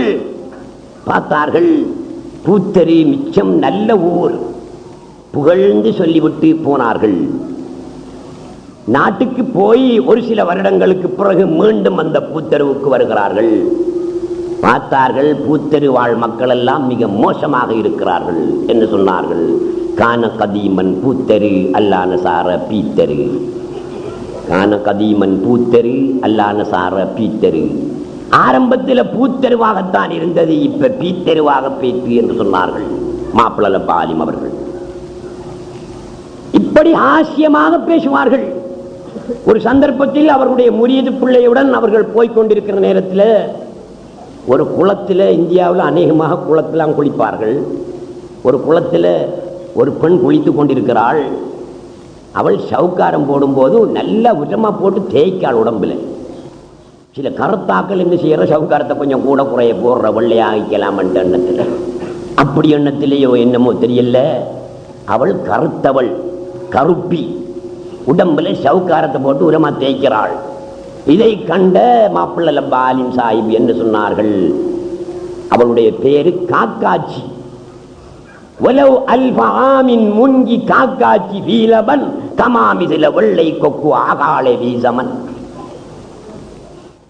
பார்த்தார்கள், பூத்தரு மிச்சம் நல்ல ஊர், புகழ்ந்து சொல்லிவிட்டு போனார்கள். நாட்டுக்கு போய் ஒரு சில வருடங்களுக்கு பிறகு மீண்டும் அந்த பூத்தருவுக்கு வருகிறார்கள். பார்த்தார்கள், பூத்தரு வாழ் மக்கள் எல்லாம் மிக மோசமாக இருக்கிறார்கள் என்று சொன்னார்கள். கான கதீமன் பூத்தரு அல்லான சார பீத்தரு. கான கதீமன் பூத்தரு அல்லான சார பீத்தரு. ஆரம்பத்தில் பூத்தருவாகத்தான் இருந்தது, இப்ப பீத்தருவாக பேச்சு என்று சொன்னார்கள் மாப்பிள பாலிம் அவர்கள். இப்படி ஆசியமாக பேசுவார்கள். ஒரு சந்தர்ப்பத்தில் அவர்களுடைய முரீது பிள்ளையுடன் அவர்கள் போய்கொண்டிருக்கிற நேரத்தில் ஒரு குளத்தில், இந்தியாவில் அநேகமாக குளத்திலாம் குளிப்பார்கள், ஒரு குளத்தில் ஒரு பெண் குளித்து கொண்டிருக்கிறாள். அவள் சவுக்காரம் போடும்போது நல்ல உரமா போட்டு தேய்க்காள் உடம்புல. சில கருத்தாக்கள் என்ன செய்யற, சவுக்காரத்தை கொஞ்சம் கூட குறைய போடுற, வெள்ளையாகிக்கலாம் எண்ணத்தில். அப்படி எண்ணத்திலேயோ என்னமோ தெரியல, அவள் கருத்தவள், கருப்பி, உடம்புல சவுக்காரத்தை போட்டு உரமா தேய்க்கிறாள். இதை கண்ட மாப்பிள்ள பாலிம் சாஹிப் என்று சொன்னார்கள். அவளுடைய பேரு காக்காச்சி. வலவ் அல்பாமின் முங்கி காக்காச்சி வீலபன் கமாமிதில வெள்ளை கொக்கு ஆகாளே வீசமன்.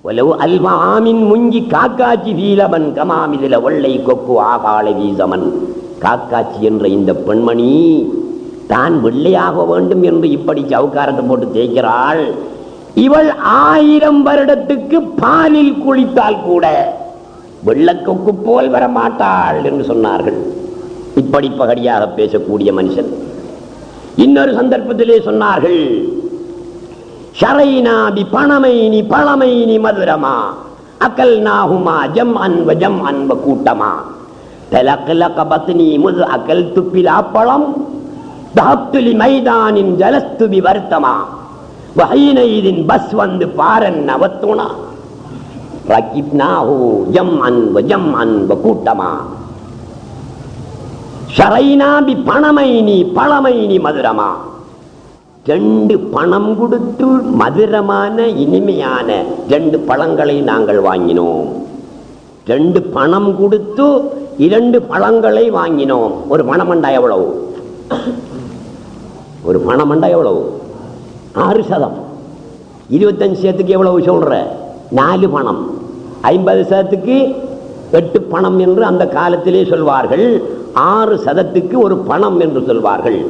வலவ் அல்பாமின் முங்கி காக்காச்சி வீலபன் கமாமிதில வெள்ளை கொக்கு ஆகாளே வீசமன். காக்காச்சி என்ற இந்த பெண்மணி தான் வெள்ளையாக வேண்டும் என்று இப்படி சவுக்காரத்தை போட்டு தேய்க்கிறாள். இவள் 1000 வருடத்துக்கு பாலில் குளித்தால் கூட வெள்ளக்கொக்கு போல் வரமாட்டாள் என்று சொன்னார்கள். இப்படி பகடியாக பேசக்கூடிய மனுஷன். இன்னொரு சந்தர்ப்பத்திலே சொன்னார்கள், ஷரைனாபி பணமைனி பழமைனி மதுரமா அக்கல் நாகுமா ஜம் அன்ப ஜம் அன்ப கூட்டமா தலக்கலக பத்னி முது அக்கல் துப்பில் அப்பளம் தஹப்துலி மைதானின் ஜலஸ்துபி வருத்தமா வஹீனைதின் பஸ் வந்து பாரன் நவத்துனா ரகிப்னாஹு ஜம் அன்ப கூட்டமா ஷரைனாபி பணமைனி பழமைனி மதுரமா. 2 பணம் கொடுத்து மதுரமான இனிமையான 2 பழங்களை நாங்கள் வாங்கினோம். 2 பணம் கொடுத்து 2 பழங்களை வாங்கினோம். ஒரு பணமண்டா எவ்வளவு? ஒரு பணமண்டா எவ்வளவு? 6%. 25 சதத்துக்கு எவ்வளவு சொல்ற? 4 பணம். 50 சதத்துக்கு 8 பணம் என்று அந்த காலத்திலே சொல்வார்கள். 6 சதத்துக்கு ஒரு பணம் என்று சொல்வார்கள்.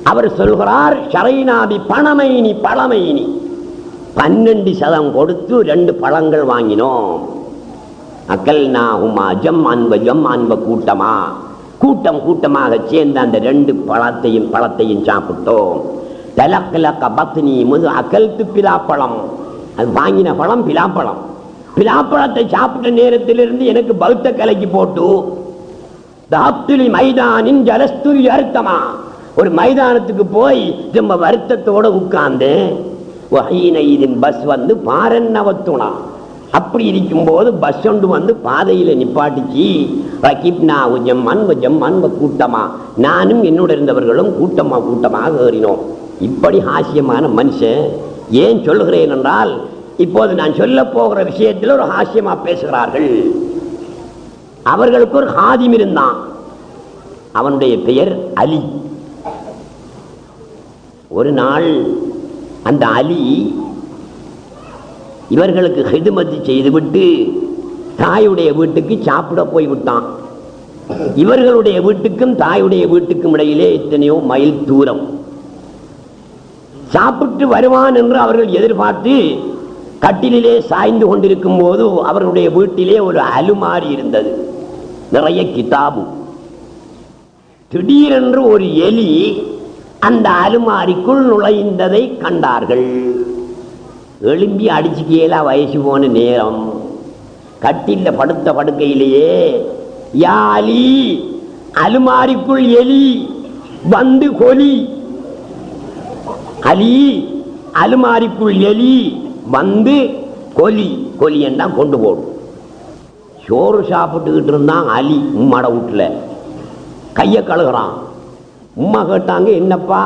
அவர் சொல்கிறார், ஷரைனாபி பணமைனி பழமைனி, 12 சதம் கொடுத்து 2 பழங்கள் வாங்கினோம். அக்கல் நாகுமா ஜம் அன்ப கூட்டமா, கூட்டம் கூட்டமாக சேர்ந்து அந்த 2 பழத்தையும் சாப்பிட்டோம். தலக்கலக்க பத்னி முது அகல்த்து பிலாப்பழம். அது வாங்கின பழம் பிலாப்பழம். பிலாப்பழத்தை சாப்பிட்ட நேரத்திலிருந்து எனக்கு பௌத்த கலைக்கு போட்டு தாப்துலி மைதானின் ஜலஸ்துரி அர்த்தமா ஒரு மைதானத்துக்கு போய் ரொம்ப வருத்தத்தோட உட்கார்ந்து பஸ் வந்து பாரன்னவத்துணா. அப்படி இருக்கும் போது பஸ் ஒன்று வந்து பாதையில நிப்பாட்டிச்சு. கூட்டமா நானும் என்னோட இருந்தவர்களும் கூட்டமாக ஏறினோம். இப்படி ஹாஸ்யமான மனுஷன். ஏன் சொல்லுகிறேன் என்றால், இப்போது நான் சொல்ல போகிற விஷயத்தில் ஒரு ஹாஸ்யமா பேசுகிறார்கள். அவர்களுக்கு ஒரு ஹாதிம் இருந்தான். அவனுடைய பெயர் அலி. ஒரு நாள் அந்த அலி இவர்களுக்கு ஹிதுமத்து செய்துவிட்டு தாயுடைய வீட்டுக்கு சாப்பிட போய்விட்டான். இவர்களுடைய வீட்டுக்கும் தாயுடைய வீட்டுக்கும் இடையிலே எத்தனையோ மைல் தூரம். சாப்பிட்டு வருவான் என்று அவர்கள் எதிர்பார்த்து கட்டிலே சாய்ந்து கொண்டிருக்கும் போது அவர்களுடைய வீட்டிலே ஒரு அலுமாரி இருந்தது, நிறைய கிதாபு. திடீரென்று ஒரு எலி அந்த அலுமாரிக்குள் நுழைந்ததை கண்டார்கள். எழும்பி அடிச்சுக்கேலா வயசு போன நேரம் கட்டில படுத்த படுக்கையிலேயே, யா அலி, அலுமாரிக்குள் எலி வந்து கொலி. அலி, அலுமாரிக்குள் எலி வந்து கொலி. கொலி என்ன கொண்டு போடும். சோறு சாப்பிட்டுக்கிட்டு இருந்தான் அலி உம்மாட வீட்டுல. கையை கழுகுறான். உம்மா கேட்டாங்க, என்னப்பா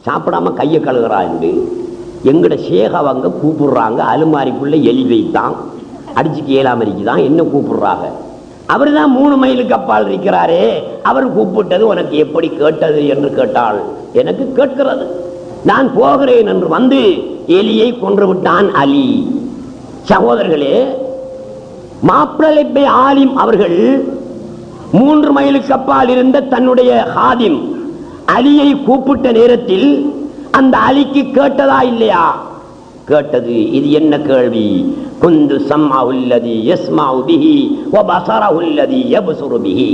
சாப்பிடாம கையை கழுகுறா என்று. எங்கட சேகவங்க கூப்பிடுறாங்க, அலுமாரிக்குள்ள எலி வைத்தான், அடிச்சுக்கு ஏழாம இருக்குதான், என்ன கூப்பிடுறாங்க. அவர் தான் 3 மைலுக்கு அப்பால் இருக்கிறாரே, அவர் கூப்பிட்டது உனக்கு எப்படி கேட்டது என்று கேட்டாள். எனக்கு கேட்கிறது, நான் போகிறேன் என்று வந்து எலியை கொன்று விட்டான் அலி. சகோதரர்களே, மாப்பிள்ளை ஆலிம் அவர்கள் 3 மைலுக்கு அப்பால் இருந்த தன்னுடைய ஹாதிம் அலியை கூப்பிட்ட நேரத்தில் அந்த அலிக்கு கேட்டதா இல்லையா? கேட்டது. இது என்ன கேள்வி? குந்து சம்மாவுல்லதி யஸ்மாவு பிஹி வ பஸரஹுல்லதி யப்ஸுரு பிஹி.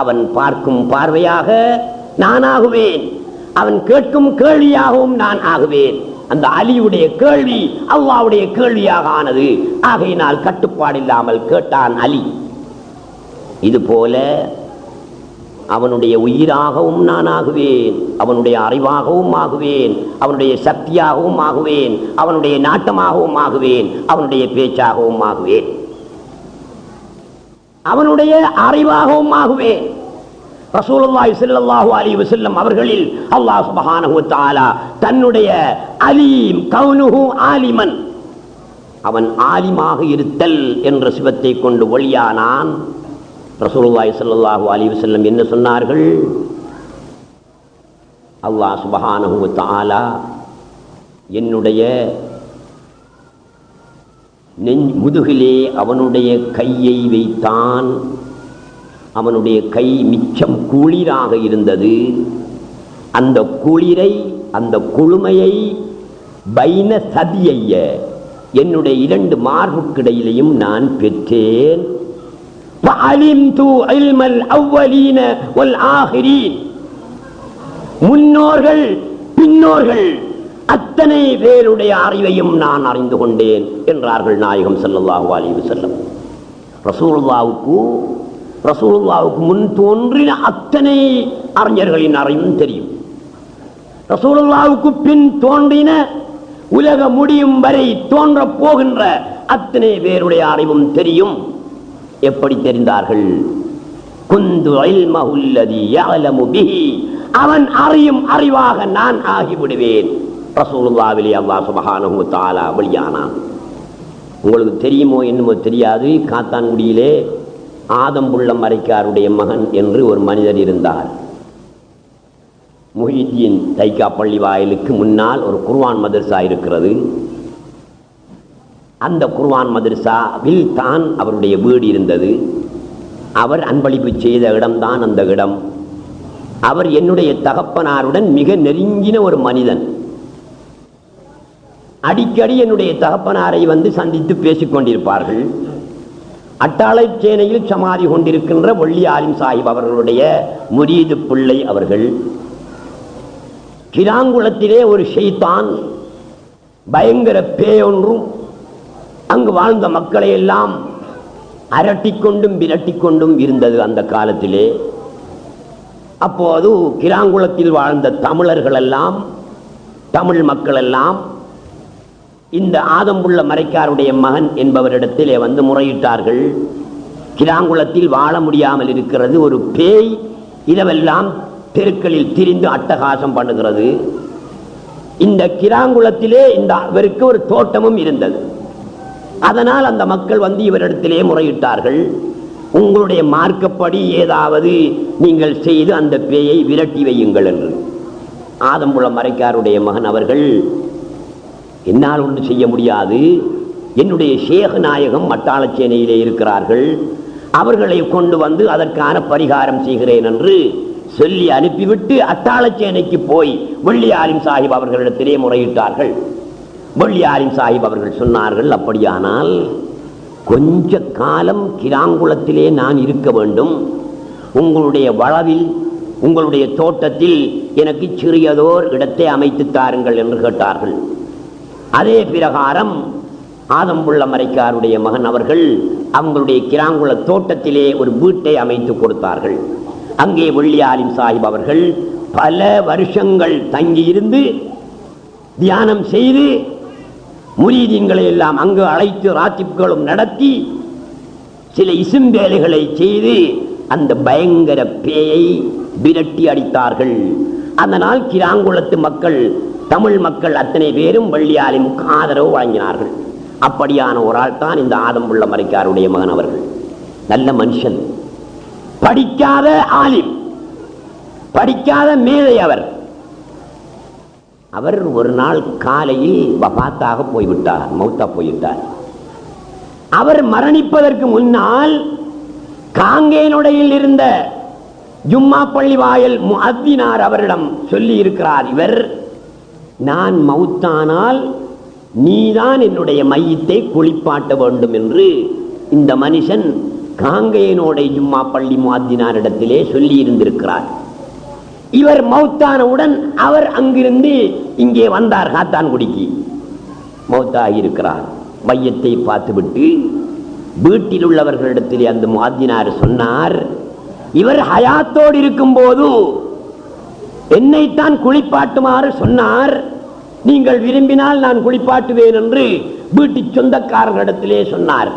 அவன் பார்க்கும் பார்வையாக நான் ஆகுவேன், அவன் கேட்கும் கேள்வியாகவும் நான் ஆகுவேன். அந்த அலியுடைய கேள்வி அல்லாஹ்வுடைய கேள்வியாக ஆனது. ஆகையினால் கட்டுப்பாடில்லாமல் கேட்டான் அலி. இது போல அவனுடைய உயிராகவும் நான் ஆகுவேன், அவனுடைய அறிவாகவும் ஆகுவேன், அவனுடைய சக்தியாகவும் ஆகுவேன், அவனுடைய நாட்டமாகவும் ஆகுவேன், அவனுடைய பேச்சாகவும் ஆகுவேன், அவனுடைய அறிவாகவும் ஆகுவேன். ரசூலுல்லாஹி ஸல்லல்லாஹு அலைஹி வஸல்லம் அவர்களில் அல்லாஹ் சுப்ஹானஹு வ தஆலா தன்னுடைய அலீம் கௌனுஹு ஆலிமன், அவன் ஆலிமாக இருத்தல் என்ற சிவத்தை கொண்டு ஒளியானான். ரசூலுல்லாஹி ஸல்லல்லாஹு அலைஹி வஸல்லம் என்ன சொன்னார்கள்? அல்லாஹ் சுப்ஹானஹு வ தஆலா என்னுடைய முதுகிலே அவனுடைய கையை வைத்தான். அவனுடைய கை மிச்சம் குளிராக இருந்தது. அந்த குளிரை, அந்த குளுமையை பைன சதியைய என்னுடைய 2 மார்புக்கிடையிலையும் நான் பெற்றேன். முன்னோர்கள் பின்னோர்கள் அத்தனை பேருடைய அறிவையும் நான் அறிந்து கொண்டேன் என்றார்கள் நாயகம் ஸல்லல்லாஹு அலைஹி வஸல்லம். ரசூலுல்லாஹுக்கு முன் தோன்றின அத்தனை அறிஞர்களின் அறிவும் தெரியும். ரசூலுல்லாஹுக்கு பின் தோன்றின, உலக முடியும் வரை தோன்ற போகின்ற அத்தனை பேருடைய அறிவும் தெரியும். எப்படி தெரிந்தார்கள்? குந்து இல்மஹுல்லதி யஅலமு பிஹி, அவன் அறியும் அறிவாக நான் ஆகிவிடுவேன். ரசூலுல்லாஹிலே அல்லாஹ் சுப்ஹானஹு வ தஆலா வெளியானான். உங்களுக்கு தெரியுமோ என்னமோ தெரியாது, காத்தான்குடியிலே ஆதம்புள்ளம் மரைக்காருடைய மகன் என்று ஒரு மனிதர் இருந்தார். முஹிதீன் தைக்கா பள்ளி வாயிலுக்கு முன்னால் ஒரு குர்ஆன் மதரசா இருக்கிறது. அந்த குர்ஆன் மதரசாவில் தான் அவருடைய வீடு இருந்தது. அவர் அன்பளிப்பு செய்த இடம்தான் அந்த இடம். அவர் என்னுடைய தகப்பனாருடன் மிக நெருங்கின ஒரு மனிதன். அடிக்கடி என்னுடைய தகப்பனாரை வந்து சந்தித்து பேசிக் கொண்டிருப்பார்கள். அட்டாளை சேனையில் சமாதி கொண்டிருக்கின்ற வள்ளி ஆலிம் சாஹிப் அவர்களுடைய முரீது பிள்ளை அவர்கள். கிராங்குளத்திலே ஒரு ஷைத்தான் பயங்கர பேயொன்றும் அங்கு வாழ்ந்த மக்களை எல்லாம் அரட்டிக்கொண்டும் விரட்டிக்கொண்டும் இருந்தது அந்த காலத்திலே. அப்போது கிராங்குளத்தில் வாழ்ந்த தமிழர்கள் எல்லாம், தமிழ் மக்கள் எல்லாம் இந்த ஆதம்புள்ள மரைக்காருடைய மகன் என்பவரிடத்திலே வந்து முறையிட்டார்கள். கிராங்குளத்தில் வாழ முடியாமல் இருக்கிறது, ஒரு பேய் இரவெல்லாம் தெருக்களில் திரிந்து அட்டகாசம் பண்ணுகிறது. இந்த கிராங்குளத்திலே இவருக்கு ஒரு தோட்டமும் இருந்தது. அதனால் அந்த மக்கள் வந்து இவரிடத்திலே முறையிட்டார்கள், உங்களுடைய மார்க்கப்படி ஏதாவது நீங்கள் செய்து அந்த பேயை விரட்டி வையுங்கள் என்று. ஆதம்புள்ள மரைக்காருடைய மகன் அவர்கள், என்னால் ஒன்று செய்ய முடியாது, என்னுடைய ஷேக் நாயகம் மட்டாளச்சேனையிலே இருக்கிறார்கள், அவர்களை கொண்டு வந்து அதற்கான பரிகாரம் செய்கிறேன் என்று சொல்லி அனுப்பிவிட்டு அட்டாளச்சேனைக்கு போய் வெள்ளியாலிம் சாஹிப் அவர்களிடத்திலே முறையிட்டார்கள். வெள்ளியாலிம் சாஹிப் அவர்கள் சொன்னார்கள், அப்படியானால் கொஞ்ச காலம் கிராங்குளத்திலே நான் இருக்க வேண்டும், உங்களுடைய வளவில் உங்களுடைய தோட்டத்தில் எனக்கு சிறியதோர் இடத்தை அமைத்து தாருங்கள் என்று கேட்டார்கள். அதே பிரகாரம் ஆதம்புள்ள மரைக்காருடைய மகன் அவர்கள் அவங்களுடைய கிராங்குள தோட்டத்திலே ஒரு வீட்டை அமைத்து கொடுத்தார்கள். அங்கே வெள்ளியாலிம் சாஹிப் அவர்கள் பல வருஷங்கள் தங்கியிருந்து தியானம் செய்து முரீதீன்களை எல்லாம் அங்கு அழைத்து ராத்திப்களும் நடத்தி சில இசும் வேலைகளை செய்து அந்த பயங்கர பேயை விரட்டி அடித்தார்கள். அதனால் கிராங்குளத்து மக்கள், தமிழ் மக்கள் அத்தனை பேரும் வெள்ளியாலிமுக்கு ஆதரவு வழங்கினார்கள். அப்படியான ஒரு ஆள் தான் இந்த ஆதம்புள்ள மரைக்காருடைய மகன் அவர்கள். நல்ல மனுஷன், படிக்காத ஆலிம், படிக்காத மேதை. அவர் ஒரு நாள் காலையில் வஃபாத்தாக போய்விட்டார், மௌத்தா போய்விட்டார். அவர் மரணிப்பதற்கு முன்னால் காங்கேயனுடையில் இருந்த ஜும்மா பள்ளி வாயில் முஅத்தினார் அவரிடம் சொல்லி இருக்கிறார், இவர் நான் மௌத்தானால் நீதான் என்னுடைய மையத்தை குளிப்பாட்ட வேண்டும் என்று இந்த மனுஷன் காங்கேயனுடைய ஜும்மா பள்ளி முஅத்தினாரிடத்திலே சொல்லி இருந்திருக்கிறார். இவர் மௌத்தானவுடன் அவர் அங்கிருந்து இங்கே வந்தார், காத்தான்குடிக்கு. மௌத்தாகி இருக்கிறார். மையத்தை பார்த்துவிட்டு வீட்டில் உள்ளவர்களிடத்திலே அந்த முஅத்தினார் சொன்னார், இவர் ஹயாத்தோடு இருக்கும் போது என்னைத்தான் குளிப்பாட்டுமாறு சொன்னார், நீங்கள் விரும்பினால் நான் குளிப்பாட்டுவேன் என்று வீட்டு சொந்தக்காரர்களிடத்திலே சொன்னார்.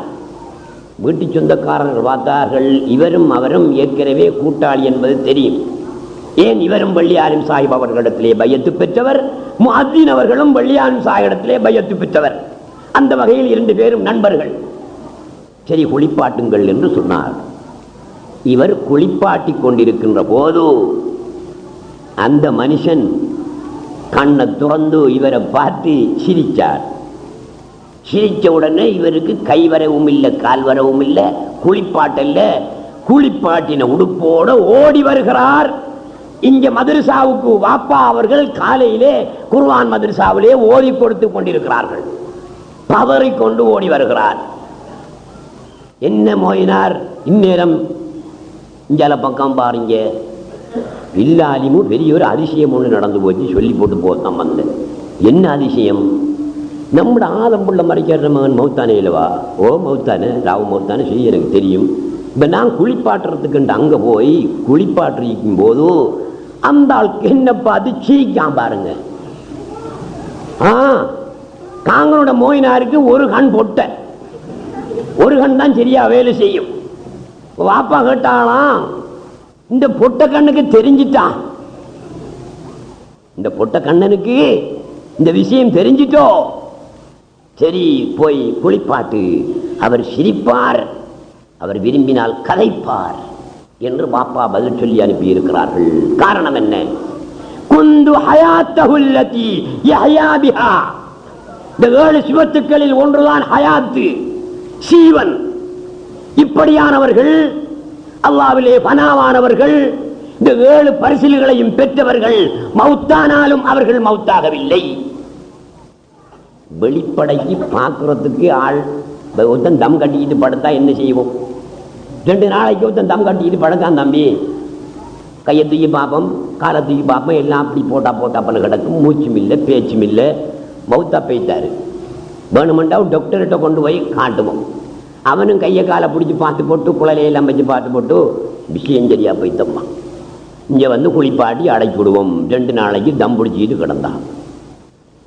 வீட்டு சொந்தக்காரர்கள் பார்த்தார்கள், இவரும் அவரும் ஏற்கனவே கூட்டாளி என்பது தெரியும். ஏன், இவரும் வெள்ளியாலிம் சாஹிப் அவர்களிடத்திலே பையத்து பெற்றவர், முஅத்தின் அவர்களும் வெள்ளியாலிம் சாஹிப்பிடத்திலே பையத்து பெற்றவர். அந்த வகையில் இரண்டு பேரும் நண்பர்கள். சரி, குளிப்பாட்டுங்கள் என்று சொன்னார். இவர் குளிப்பாட்டி கொண்டிருக்கின்ற போது அந்த மனுஷன் கண்ணை துறந்து இவரை பார்த்து சிரிச்சார். சிரிச்ச உடனே இவருக்கு கை வரவும் இல்லை, கால் வரவும் இல்லை, குளிப்பாட்டல்ல. குளிப்பாட்டின உடுப்போடு ஓடி வருகிறார். இங்க மதரசாவுக்கு வாப்பா அவர்கள் காலையிலே குர்ஆன் மதரசாவிலே ஓதி கொடுத்து கொண்டிருக்கிறார்கள். பவறிக்கொண்டு ஓடி வருகிறார். என்ன மோயினார், இந்நேரம் இங்கால பக்கம் பாருங்க, இல்லாலிமும் பெரிய ஒரு அதிசயம் ஒன்று நடந்து போச்சு, சொல்லி போட்டு போத்தான் வந்தேன். என்ன அதிசயம்? நம்மட ஆதம்புள்ள மரைக்கார மகன் மௌத்தானே இல்லவா? ஓ மௌத்தானே, ராவு மௌத்தானே செய்ய எனக்கு தெரியும். இப்போ நான் குளிப்பாட்டுறதுக்குண்டு அங்கே போய் குளிப்பாட்டிருக்கும் போது அந்த ஆளுக்கு என்ன பார்த்து சீக்கான் பாருங்க. காங்கனோட மோயினாருக்கு ஒரு கண் பொட்ட, ஒரு கண் தான் சரியா வேலை செய்யும். வாப்பா கேட்டாலாம், இந்த பொட்ட கண்ணுக்கு தெரிஞ்சிட்டான், இந்த பொட்ட கண்ணனுக்கு இந்த விஷயம் தெரிஞ்சிட்டோ, சரி போய் குளிப்பாட்டு, அவர் சிரிப்பார், அவர் விரும்பினால் கதைப்பார் என்று பாப்பா பதில் சொல்லி அனுப்பி இருக்கிறார்கள். காரணம் என்ன? குந்து ஹயாத்தஹுல்லதி யஹ்யா பிஹா. இந்த 7 சிவத்துக்களில் ஒன்றுதான் ஹயாத்து, சீவன். இப்படியானவர்கள், அல்லாஹ்விலே பனாவானவர்கள், இந்த 7 பரிசில்களையும் பெற்றவர்கள் மௌத்தானாலும் அவர்கள் மௌத்தாகவில்லை. வெளிப்படைக்கு பார்க்கறதுக்கு ஆள் ஒருத்தன் தம் கட்டிக்கிட்டு படுத்தா என்ன செய்வோம்? 2 நாளைக்கு ஒருத்தன் தம் கட்டிக்கிட்டு படுத்தான், தம்பி கையை தூக்கி பார்ப்போம், காலை தூக்கி பார்ப்போம், எல்லாம் அப்படி போட்டாப்பன்னு கிடக்கும். மூச்சும் இல்லை, பேச்சும் இல்லை, மௌத்தா போயிட்டாரு. வேணுமெண்டா டாக்டர்கிட்ட கொண்டு போய் காட்டுவோம். அவனும் கையை காலை பிடிச்சி பார்த்து போட்டு, குழலையெல்லாம் வச்சு பார்த்து போட்டு, விஷயம் சரியா போய்த்தம்மா, இங்கே வந்து குளிப்பாட்டி அடைச்சி விடுவோம், 2 நாளைக்கு தம் பிடிச்சிட்டு கிடந்தான்.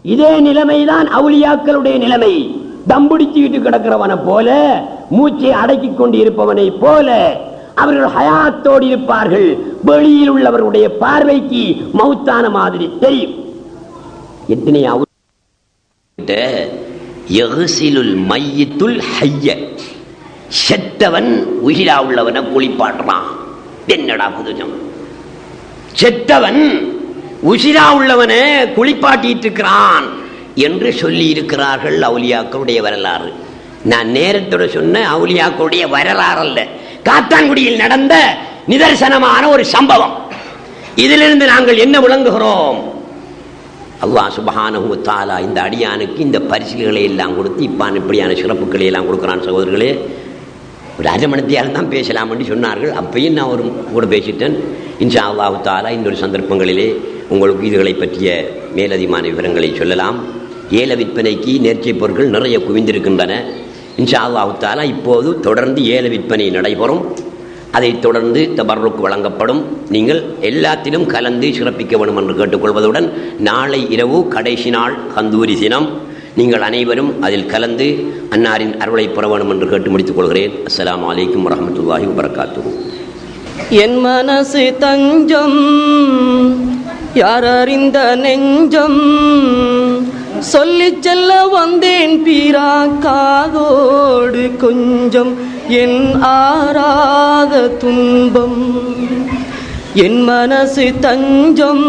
இதே நிலைமைதான் அவுலியாக்களுடைய நிலைமை. தம் பிடிச்சிட்டு கிடக்கிறவனை போல, மூச்சை அடக்கி கொண்டு இருப்பவனை போல அவர்கள் ஹயாத்தோடு இருப்பார்கள். வெளியில் உள்ளவருடைய பார்வைக்கு மௌத்தான மாதிரி தெரியும். எத்தனை செத்தவன் உயிரா உள்ளவனை குளிப்பாட்டுறான். என்னடா புதுஜம், செத்தவன் உசிரா உள்ளவனை குளிப்பாட்டிட்டு இருக்கிறான் என்று சொல்லி இருக்கிறார்கள் அவுலியாக்களுடைய வரலாறு. நான் நேரத்தோட சொன்ன அவுலியாக்களுடைய வரலாறு அல்ல, காத்தான்குடியில் நடந்த நிதர்சனமான ஒரு சம்பவம். இதிலிருந்து நாங்கள் என்ன விளங்குகிறோம்? அல்லாஹ் சுப்ஹானஹு வ தஆலா இந்த அடியானுக்கு இந்த பரிசுகளை எல்லாம் கொடுத்து இப்பான் இப்படியான சிறப்புகளை எல்லாம் கொடுக்குறான். சகோதரர்களே, ஒரு 1/2 மணி நேரம் தான் பேசலாம் என்று சொன்னார்கள். அப்பையும் நான் ஒரு கூட பேசிட்டேன். இன்ஷா அல்லாஹு தஆலா இன்னொரு சந்தர்ப்பங்களிலே உங்களுக்கு இதுகளை பற்றிய மேலதிகமான விவரங்களை சொல்லலாம். ஏல விற்பனைக்கு நேர்ச்சை பொருட்கள் நிறைய குவிந்திருக்கின்றன. இன்ஷா அல்லாஹு தஆலா இப்போது தொடர்ந்து ஏல விற்பனை நடைபெறும். அதைத் தொடர்ந்து தபர்ருக்கு வழங்கப்படும். நீங்கள் எல்லாத்திலும் கலந்து சிறப்பிக்க வேண்டும் என்று கேட்டுக்கொள்வதுடன், நாளை இரவு கடைசி நாள் கந்தூரி தினம், நீங்கள் அனைவரும் அதில் கலந்து அன்னாரின் அருளை பெற வேண்டும் என்று கேட்டு முடித்துக் கொள்கிறேன். அஸ்ஸலாமு அலைக்கும் வரஹ்மத்துல்லாஹி வபரகாத்துஹு. என் மனசு தஞ்சம், யார் அறிந்த நெஞ்சம், சொல்லிச் செல்ல வந்தேன் பீரா காதோடு கொஞ்சம், என் ஆராத துன்பம். என் மனசு தஞ்சம்,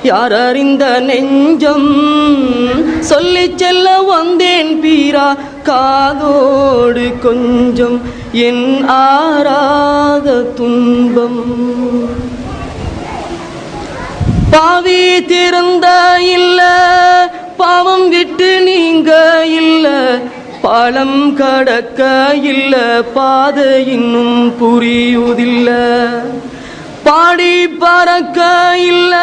யார் அறிந்த நெஞ்சம், சொல்லிச் செல்ல வந்தேன் பீரா காதோடு கொஞ்சம், என் ஆராத துன்பம். பாவி திறந்த இல்ல, பாவம் விட்டு நீங்க இல்ல, பாலம் கடக்க இல்ல, பாதை இன்னும் புரியுதில்ல, பாடி பறக்க இல்ல,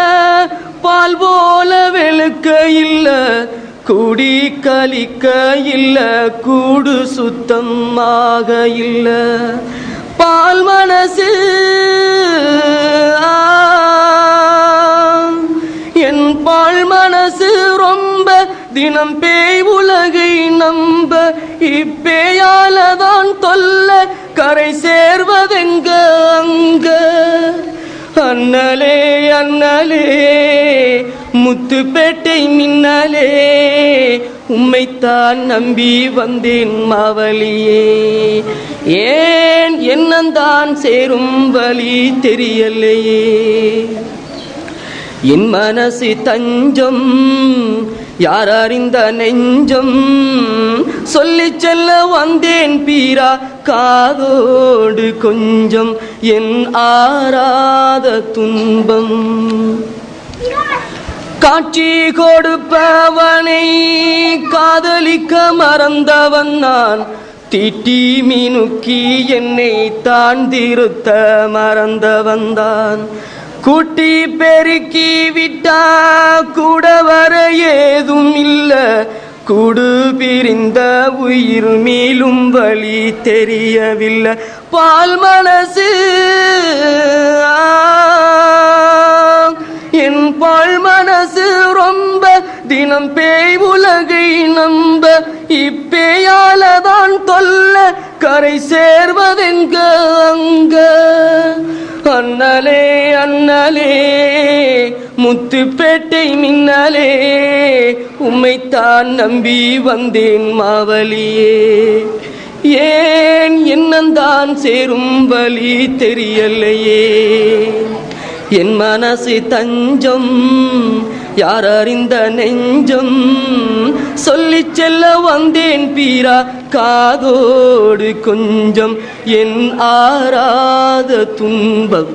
பால் போல வெளுக்க இல்ல, கூடி கலிக்க இல்ல, கூடு சுத்தமாக இல்ல, பால் மனசு என் பால் மனசு ரொம்ப தினம் பேய் உலகை நம்ப, இப்பேயாலதான் தொல்ல கரை சேர்வதெங்க அங்க. அண்ணலே அண்ணலே முத்துப்பேட்டை மின்னலே, உம்மைத்தான் நம்பி வந்தேன் மாவலியே, ஏன் என்னந்தான் சேரும் வழி தெரியலையே. என் மனசு தஞ்சம், யார் அறிந்த நெஞ்சம், சொல்லிச் செல்ல வந்தேன் பீரா காதோடு கொஞ்சம், என் ஆராத துன்பம். காட்சி கொடுப்பவனை காதலிக்க மறந்தவன் நான், தீட்டி மீனுக்கி என்னை தான் திருத்த மறந்தவன்தான். கூட்டி பெருக்கி விட்டா கூட வர ஏதும் இல்ல, கூடு பிரிந்த உயிர் மீளும் வழி தெரியவில்லை. பால் மனசு என் பால் மனசு ரொம்ப தினம் பேய் உலகை நம்ப, இப்பேயாலதான் தொல்ல கரை சேர்வதெங்க அங்க. அண்ணலே அண்ணலே முத்துப்பேட்டை மின்னலே, உம்மைத்தான் நம்பி வந்தேன் மாவலியே, ஏன் என்னந்தான் சேரும் வழி தெரியலையே. என் மனசு தஞ்சம், யார் அறிந்த நெஞ்சம், சொல்லிச் செல்ல வந்தேன் பீரா காதோடு கொஞ்சம், என் ஆராத துன்பம்.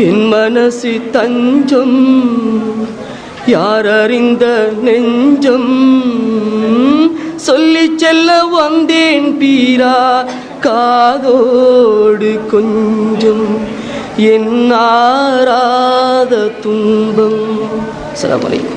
என் மனசு தஞ்சம், யார் அறிந்த நெஞ்சம், சொல்லிச் செல்ல வந்தேன் பீரா காதோடு கொஞ்சம், என்னாராத துன்பம். அஸ்ஸலாமு அலைக்கும்.